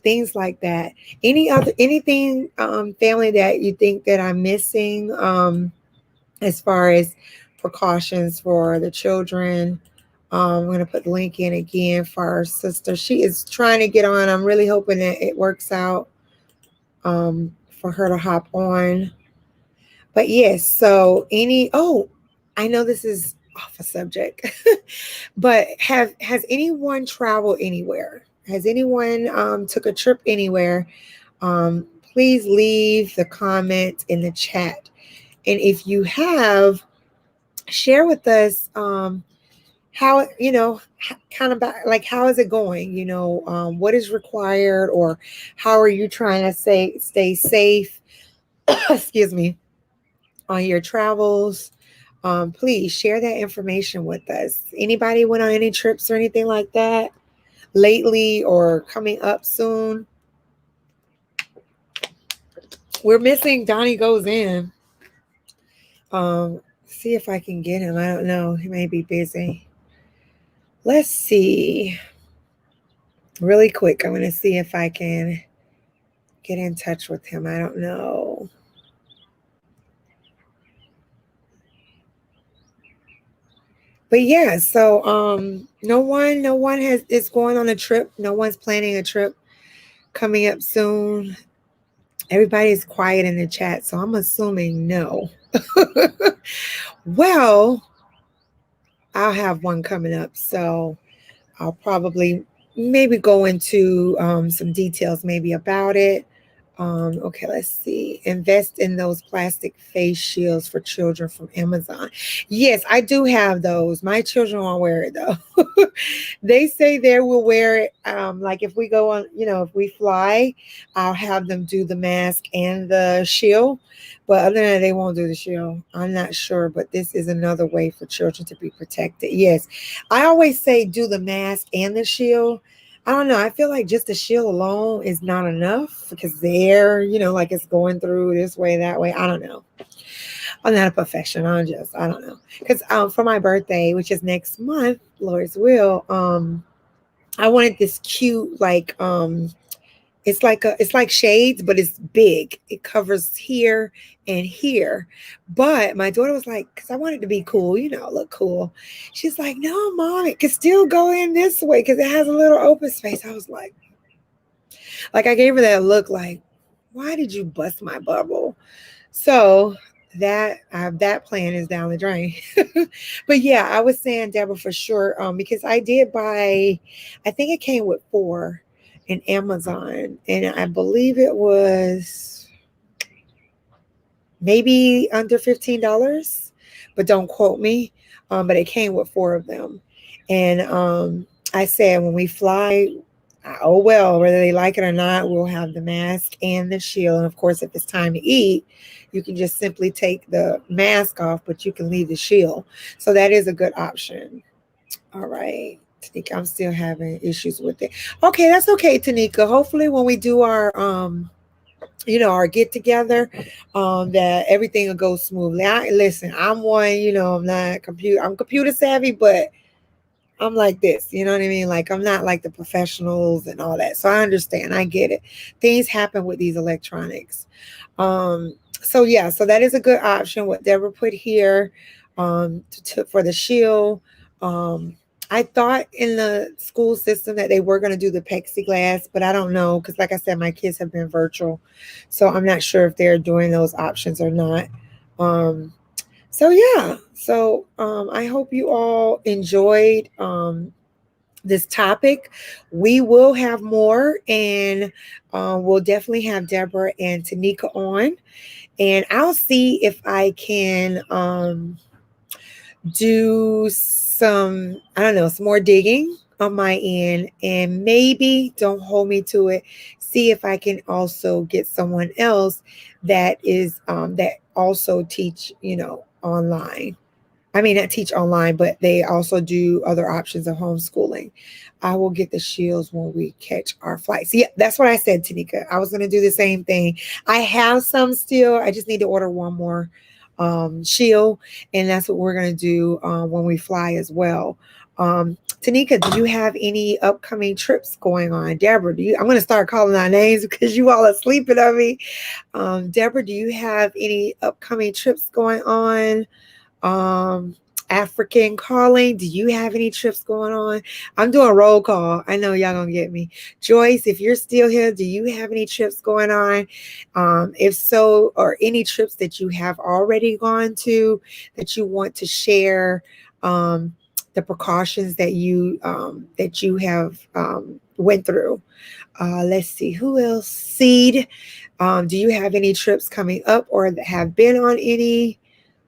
Things like that. Anything, family, that you think that I'm missing as far as precautions for the children? I'm going to put the link in again for our sister. She is trying to get on. I'm really hoping that it works out for her to hop on. But yes, so I know this is off a subject, but has anyone traveled anywhere? Has anyone took a trip anywhere? Please leave the comment in the chat. And if you have, share with us how, kind of like, how is it going? What is required, or how are you trying to stay safe? Excuse me, on your travels. Please share that information with us. Anybody went on any trips or anything like that lately or coming up soon? We're missing Donnie Goes In. See if I can get him. I don't know. He may be busy. Let's see. Really quick, I'm going to see if I can get in touch with him. I don't know. But yeah, so no one is going on a trip. No one's planning a trip coming up soon. Everybody's quiet in the chat, so I'm assuming no. Well, I'll have one coming up, so I'll probably maybe go into some details maybe about it. Okay, let's see. Invest in those plastic face shields for children from Amazon. Yes, I do have those. My children won't wear it though. They say they will wear it. Like if we go on, if we fly, I'll have them do the mask and the shield. But other than that, they won't do the shield. I'm not sure, but this is another way for children to be protected. Yes, I always say do the mask and the shield. I don't know. I feel like just the shield alone is not enough because the air, like it's going through this way, that way. I don't know. I'm not a professional. I don't know. Because for my birthday, which is next month, Lord's will, I wanted this cute, like, it's like shades, but it's big. It covers here and here. But my daughter was like, because I wanted to be cool, look cool. She's like, no, mom, it can still go in this way because it has a little open space. I was like I gave her that look like, why did you bust my bubble? So that plan is down the drain. But yeah, I was saying, Deborah, for sure, because I did buy, I think it came with 4 in Amazon, and I believe it was maybe under $15, but don't quote me. But it came with 4 of them, and I said when we fly, oh well, whether they like it or not, we'll have the mask and the shield. And of course, if it's time to eat, you can just simply take the mask off, but you can leave the shield. So that is a good option. All right. Tanika, I'm still having issues with it. Okay, that's okay, Tanika. Hopefully when we do our our get together, that everything will go smoothly. Listen, I'm one, I'm computer savvy, but I'm like this, you know what I mean? Like I'm not like the professionals and all that. So I understand. I get it. Things happen with these electronics. So yeah, so that is a good option. What Deborah put here for the shield. I thought in the school system that they were going to do the plexiglass, but I don't know because, like I said, my kids have been virtual, so I'm not sure if they're doing those options or not. So yeah, so I hope you all enjoyed this topic. We will have more, and we'll definitely have Deborah and Tanika on, and I'll see if I can do some, I don't know, some more digging on my end, and maybe, don't hold me to it, see if I can also get someone else that is that also teach online. I mean, not teach online, but they also do other options of homeschooling. I will get the shields when we catch our flights. Yeah, that's what I said, Tanika. I was going to do the same thing. I have some still. I just need to order one more shield, and that's what we're going to do when we fly as well. Tanika, do you have any upcoming trips going on? Deborah, I'm going to start calling our names because you all are sleeping on me. Deborah, do you have any upcoming trips going on? African calling. Do you have any trips going on? I'm doing roll call. I know y'all gonna get me. Joyce, if you're still here, do you have any trips going on? If so, or any trips that you have already gone to that you want to share, the precautions that you have went through. Let's see, who else? Seed. Do you have any trips coming up or that have been on any?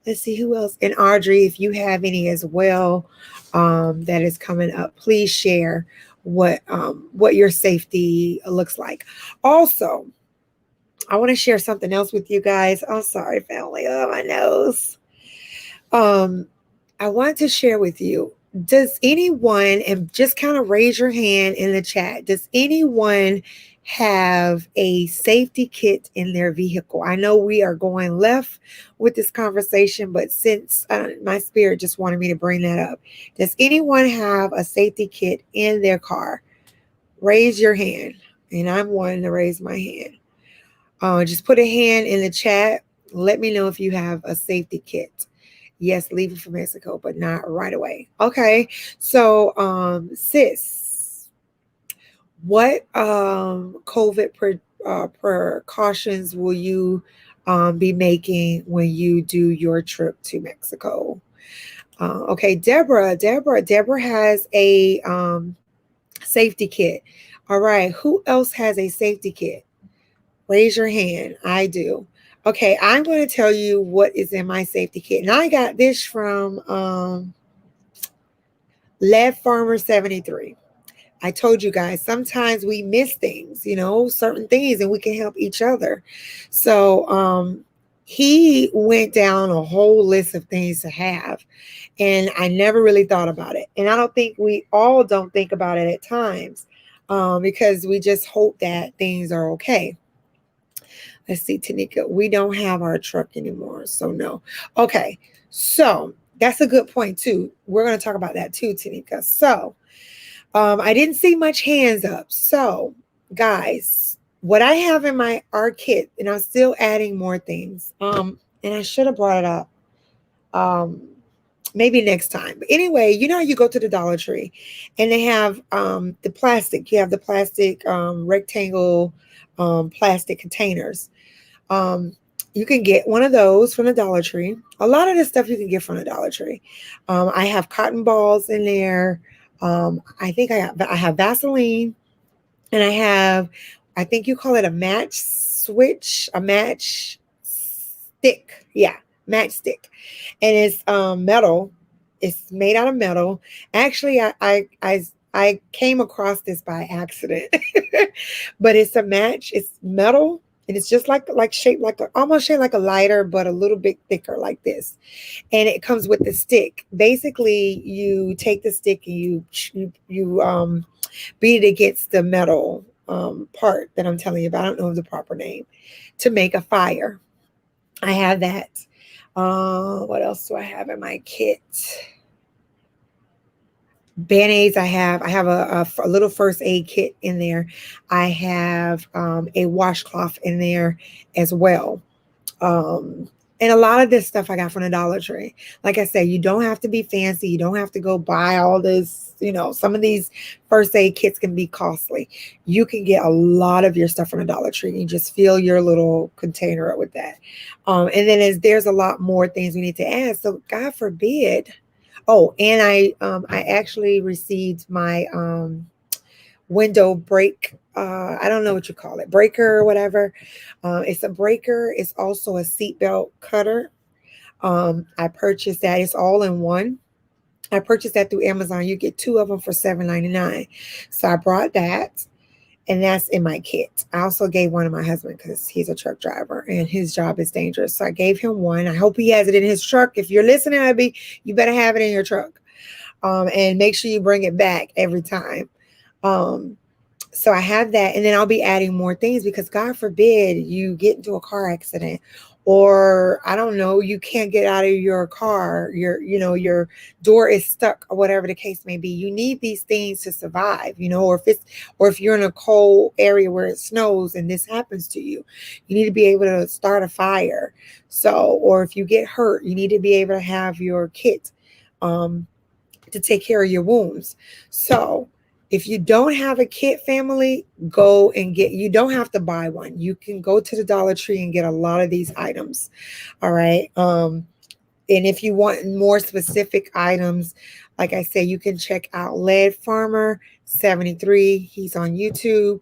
Let's see who else. And Audrey, if you have any as well, that is coming up, please share what your safety looks like. Also, I want to share something else with you guys. I'm sorry, family. Oh, my nose. Um, I want to share with you. Does anyone, and just kind of raise your hand in the chat, does anyone have a safety kit in their vehicle? I know we are going left with this conversation, but since my spirit just wanted me to bring that up, does anyone have a safety kit in their car? Raise your hand. And I'm one to raise my hand. Just put a hand in the chat. Let me know if you have a safety kit. Yes, leaving for Mexico, but not right away. Okay. So, sis, what precautions will you be making when you do your trip to Mexico? Okay, Deborah has a safety kit. All right. Who else has a safety kit? Raise your hand. I do. Okay, I'm going to tell you what is in my safety kit. And I got this from Lead Farmer 73. I told you guys, sometimes we miss things, certain things, and we can help each other. So he went down a whole list of things to have. And I never really thought about it. And I don't think we all don't think about it at times because we just hope that things are okay. Let's see, Tanika, we don't have our truck anymore, so no. Okay, so that's a good point too. We're going to talk about that too, Tanika. So I didn't see much hands up. So guys, what I have in our kit, and I'm still adding more things. And I should have brought it up. Maybe next time. But anyway, you go to the Dollar Tree and they have the plastic. You have the plastic rectangle plastic containers. Um, you can get one of those from the Dollar Tree. A lot of this stuff you can get from the Dollar Tree. I have cotton balls in there. I think I have Vaseline, and I think you call it a match switch, a match stick. Yeah, match stick, and it's metal. It's made out of metal. Actually, I came across this by accident, but it's a match. It's metal, and it's just like shaped like almost shaped like a lighter, but a little bit thicker like this. And it comes with the stick. Basically, you take the stick and you beat it against the metal part that I'm telling you about. I don't know the proper name to make a fire. I have that. What else do I have in my kit? Band-aids. I have a little first aid kit in there. I have a washcloth in there as well. And a lot of this stuff I got from the Dollar Tree. Like I said, you don't have to be fancy. You don't have to go buy all this. Some of these first aid kits can be costly. You can get a lot of your stuff from the Dollar Tree. You just fill your little container up with that. And then there's a lot more things we need to add. So God forbid. Oh, and I actually received my window break. I don't know what you call it, breaker or whatever. It's a breaker. It's also a seatbelt cutter. I purchased that. It's all in one. I purchased that through Amazon. You get two of them for $7.99. So I brought that, and that's in my kit. I also gave one to my husband because he's a truck driver and his job is dangerous. So I gave him one. I hope he has it in his truck. If you're listening, Abby, you better have it in your truck. And make sure you bring it back every time. So I have that, and then I'll be adding more things because God forbid you get into a car accident, or I don't know, you can't get out of your car, your door is stuck, or whatever the case may be. You need these things to survive, or if you're in a cold area where it snows and this happens to you, you need to be able to start a fire. So, or if you get hurt, you need to be able to have your kit to take care of your wounds. So if you don't have a kit, family, go and get, you don't have to buy one. You can go to the Dollar Tree and get a lot of these items. All right. And if you want more specific items, like I say, you can check out Lead Farmer 73. He's on YouTube.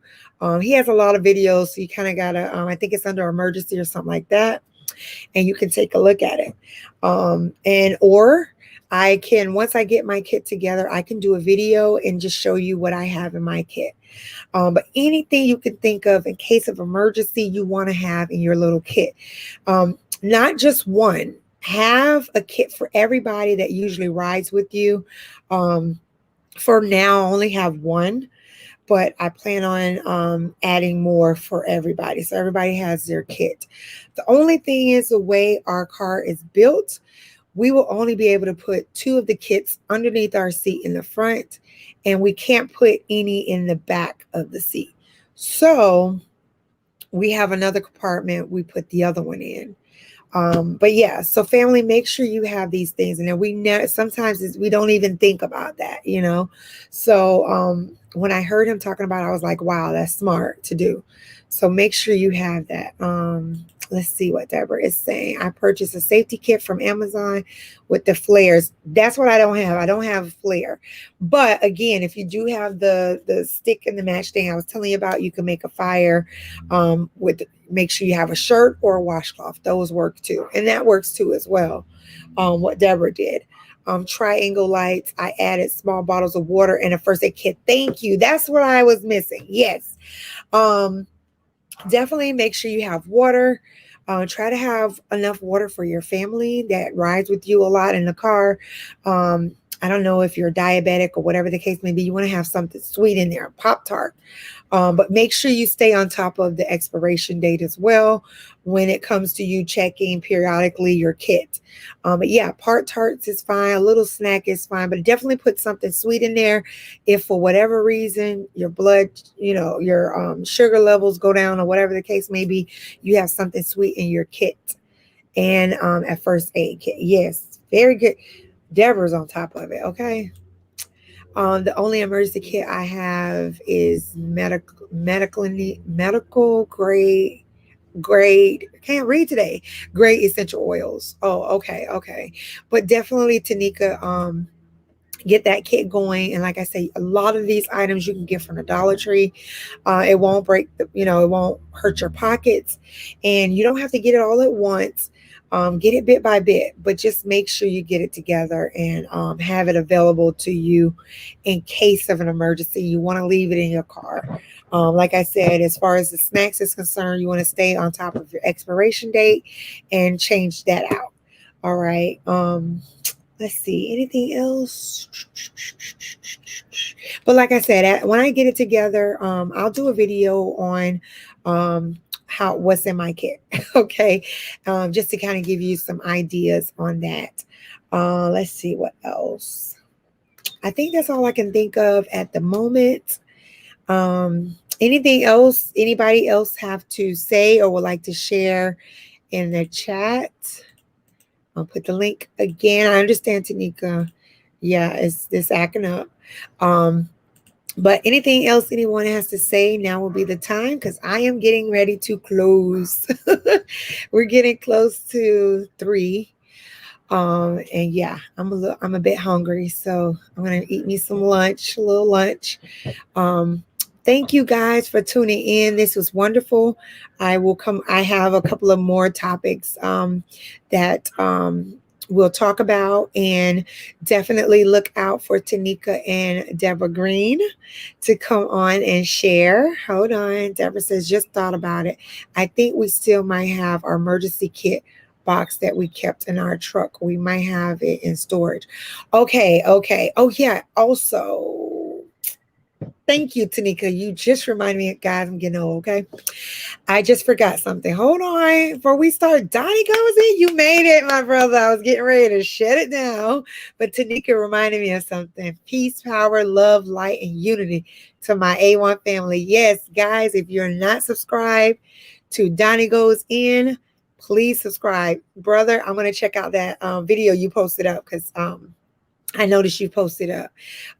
He has a lot of videos, so you kind of gotta, I think it's under emergency or something like that, and you can take a look at it. And or I can, once I get my kit together, I can do a video and just show you what I have in my kit. But anything you can think of in case of emergency, you want to have in your little kit. Not just one. Have a kit for everybody that usually rides with you. For now, I only have one, but I plan on adding more for everybody. So everybody has their kit. The only thing is the way our car is built, we will only be able to put 2 of the kits underneath our seat in the front, and we can't put any in the back of the seat. So we have another compartment, we put the other one in. But yeah, so family, make sure you have these things. And then we know sometimes we don't even think about that, you know? So when I heard him talking about it, I was like, wow, that's smart to do. So make sure you have that. Let's see what Deborah is saying. I purchased a safety kit from Amazon with the flares. That's what I don't have. I don't have a flare. But again, if you do have the stick and the match thing I was telling you about, you can make a fire with, make sure you have a shirt or a washcloth. Those work too. And that works too as well. What Deborah did. Triangle lights. I added small bottles of water and a first aid kit. Thank you. That's what I was missing. Yes. Definitely make sure you have water. Try to have enough water for your family that rides with you a lot in the car. I don't know if you're diabetic or whatever the case may be. You want to have something sweet in there, Pop-Tart. But make sure you stay on top of the expiration date as well when it comes to you checking periodically your kit. But yeah, Pop-Tarts is fine. A little snack is fine, but definitely put something sweet in there. If for whatever reason your blood, your sugar levels go down or whatever the case may be, you have something sweet in your kit. And a first aid kit. Yes, very good. Deborah's on top of it. Okay. The only emergency kit I have is medical grade. Can't read today. Grade essential oils. Oh, okay. But definitely, Tanika, get that kit going. And like I say, a lot of these items you can get from the Dollar Tree. It won't break it won't hurt your pockets, and you don't have to get it all at once. Get it bit by bit, but just make sure you get it together and have it available to you in case of an emergency. You want to leave it in your car. Like I said, as far as the snacks is concerned, you want to stay on top of your expiration date and change that out. All right. Let's see, anything else? But like I said, when I get it together, I'll do a video on what's in my kit. Okay. Just to kind of give you some ideas on that. Let's see what else. I think that's all I can think of at the moment. Anything else anybody else have to say or would like to share in the chat? I'll put the link again. I understand, Tanika. Yeah, it's acting up. But anything else anyone has to say, now will be the time, because I am getting ready to close. We're getting close to 3. And yeah, I'm a bit hungry, so I'm gonna eat me some lunch, a little lunch. Thank you guys for tuning in. This was wonderful. I have a couple of more topics that we'll talk about, and definitely look out for Tanika and Deborah Green to come on and share. Hold on. Deborah says, just thought about it. I think we still might have our emergency kit box that we kept in our truck. We might have it in storage. Okay. Oh yeah. Also, thank you, Tanika. You just reminded me, guys, I'm getting old, okay? I just forgot something. Hold on. Before we start, Donnie goes in. You made it, my brother. I was getting ready to shut it down. But Tanika reminded me of something. Peace, power, love, light, and unity to my A1 family. Yes, guys, if you're not subscribed to Donnie Goes In, please subscribe. Brother, I'm going to check out that video you posted up, because I noticed you posted up.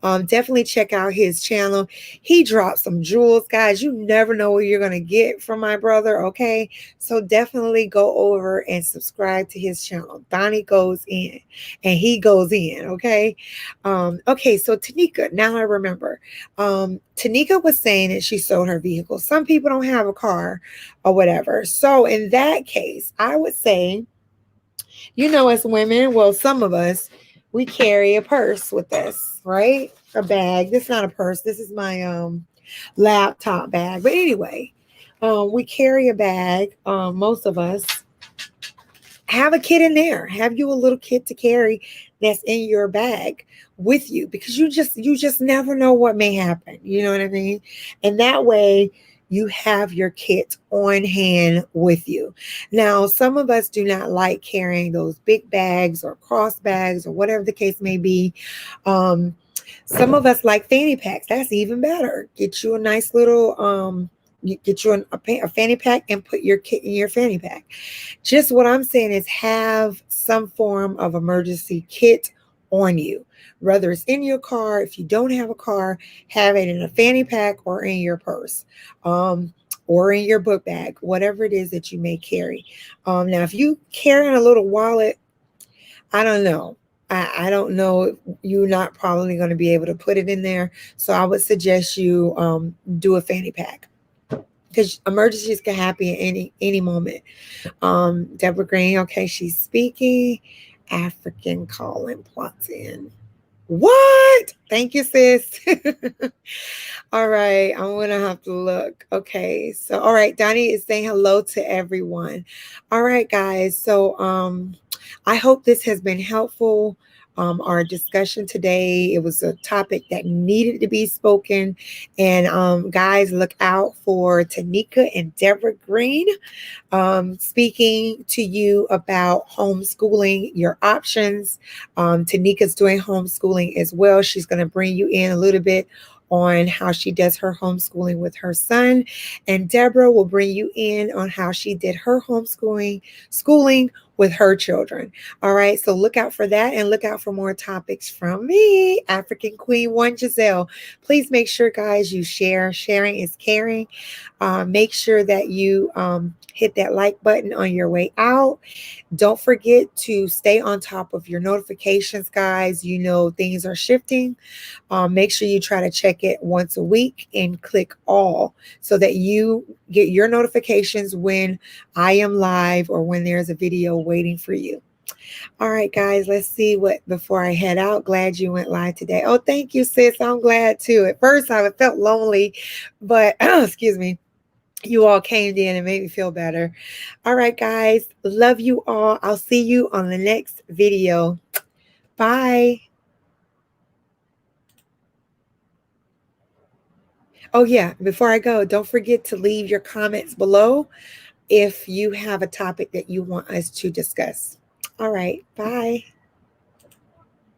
Definitely check out his channel. He dropped some jewels, guys. You never know what you're going to get from my brother, okay? So definitely go over and subscribe to his channel. Donnie goes in and he goes in, okay? Okay, so Tanika, now I remember. Tanika was saying that she sold her vehicle. Some people don't have a car or whatever. So in that case, I would say, as women, well, some of us, we carry a purse with us, right? A bag. This is not a purse. This is my laptop bag. But anyway, we carry a bag. Most of us have a kid in there. Have you a little kid to carry that's in your bag with you, because you just never know what may happen. You know what I mean? And that way you have your kit on hand with you. Now, some of us do not like carrying those big bags or cross bags or whatever the case may be. Um, some of us like fanny packs. That's even better. Get you a nice little you get you a fanny pack and put your kit in your fanny pack. Just what I'm saying is have some form of emergency kit on you, whether it's in your car. If you don't have a car, have it in a fanny pack or in your purse, or in your book bag, whatever it is that you may carry. Now, if you carrying a little wallet, I don't know. I don't know. You're not probably going to be able to put it in there. So I would suggest you do a fanny pack, because emergencies can happen at any moment. Deborah Green, okay, she's speaking. African calling plots in. What? Thank you, sis. All right, I'm gonna have to look. Okay, so all right, Donnie is saying hello to everyone. All right, guys. So I hope this has been helpful. Our discussion today, it was a topic that needed to be spoken. And guys, look out for Tanika and Deborah Green speaking to you about homeschooling, your options. Tanika's doing homeschooling as well. She's going to bring you in a little bit on how she does her homeschooling with her son. And Deborah will bring you in on how she did her schooling with her children. All right. So look out for that, and look out for more topics from me, African Queen One Giselle. Please make sure, guys, you share. Sharing is caring. Make sure that you hit that like button on your way out. Don't forget to stay on top of your notifications, guys. Things are shifting. Make sure you try to check it once a week and click all, so that you get your notifications when I am live or when there's a video waiting for you. All right, guys, let's see what before I head out. Glad you went live today. Oh, thank you, sis. I'm glad too. At first, I felt lonely, but excuse me, you all came in and made me feel better. All right, guys, love you all. I'll see you on the next video. Bye. Oh, yeah, before I go, don't forget to leave your comments below if you have a topic that you want us to discuss. All right, bye.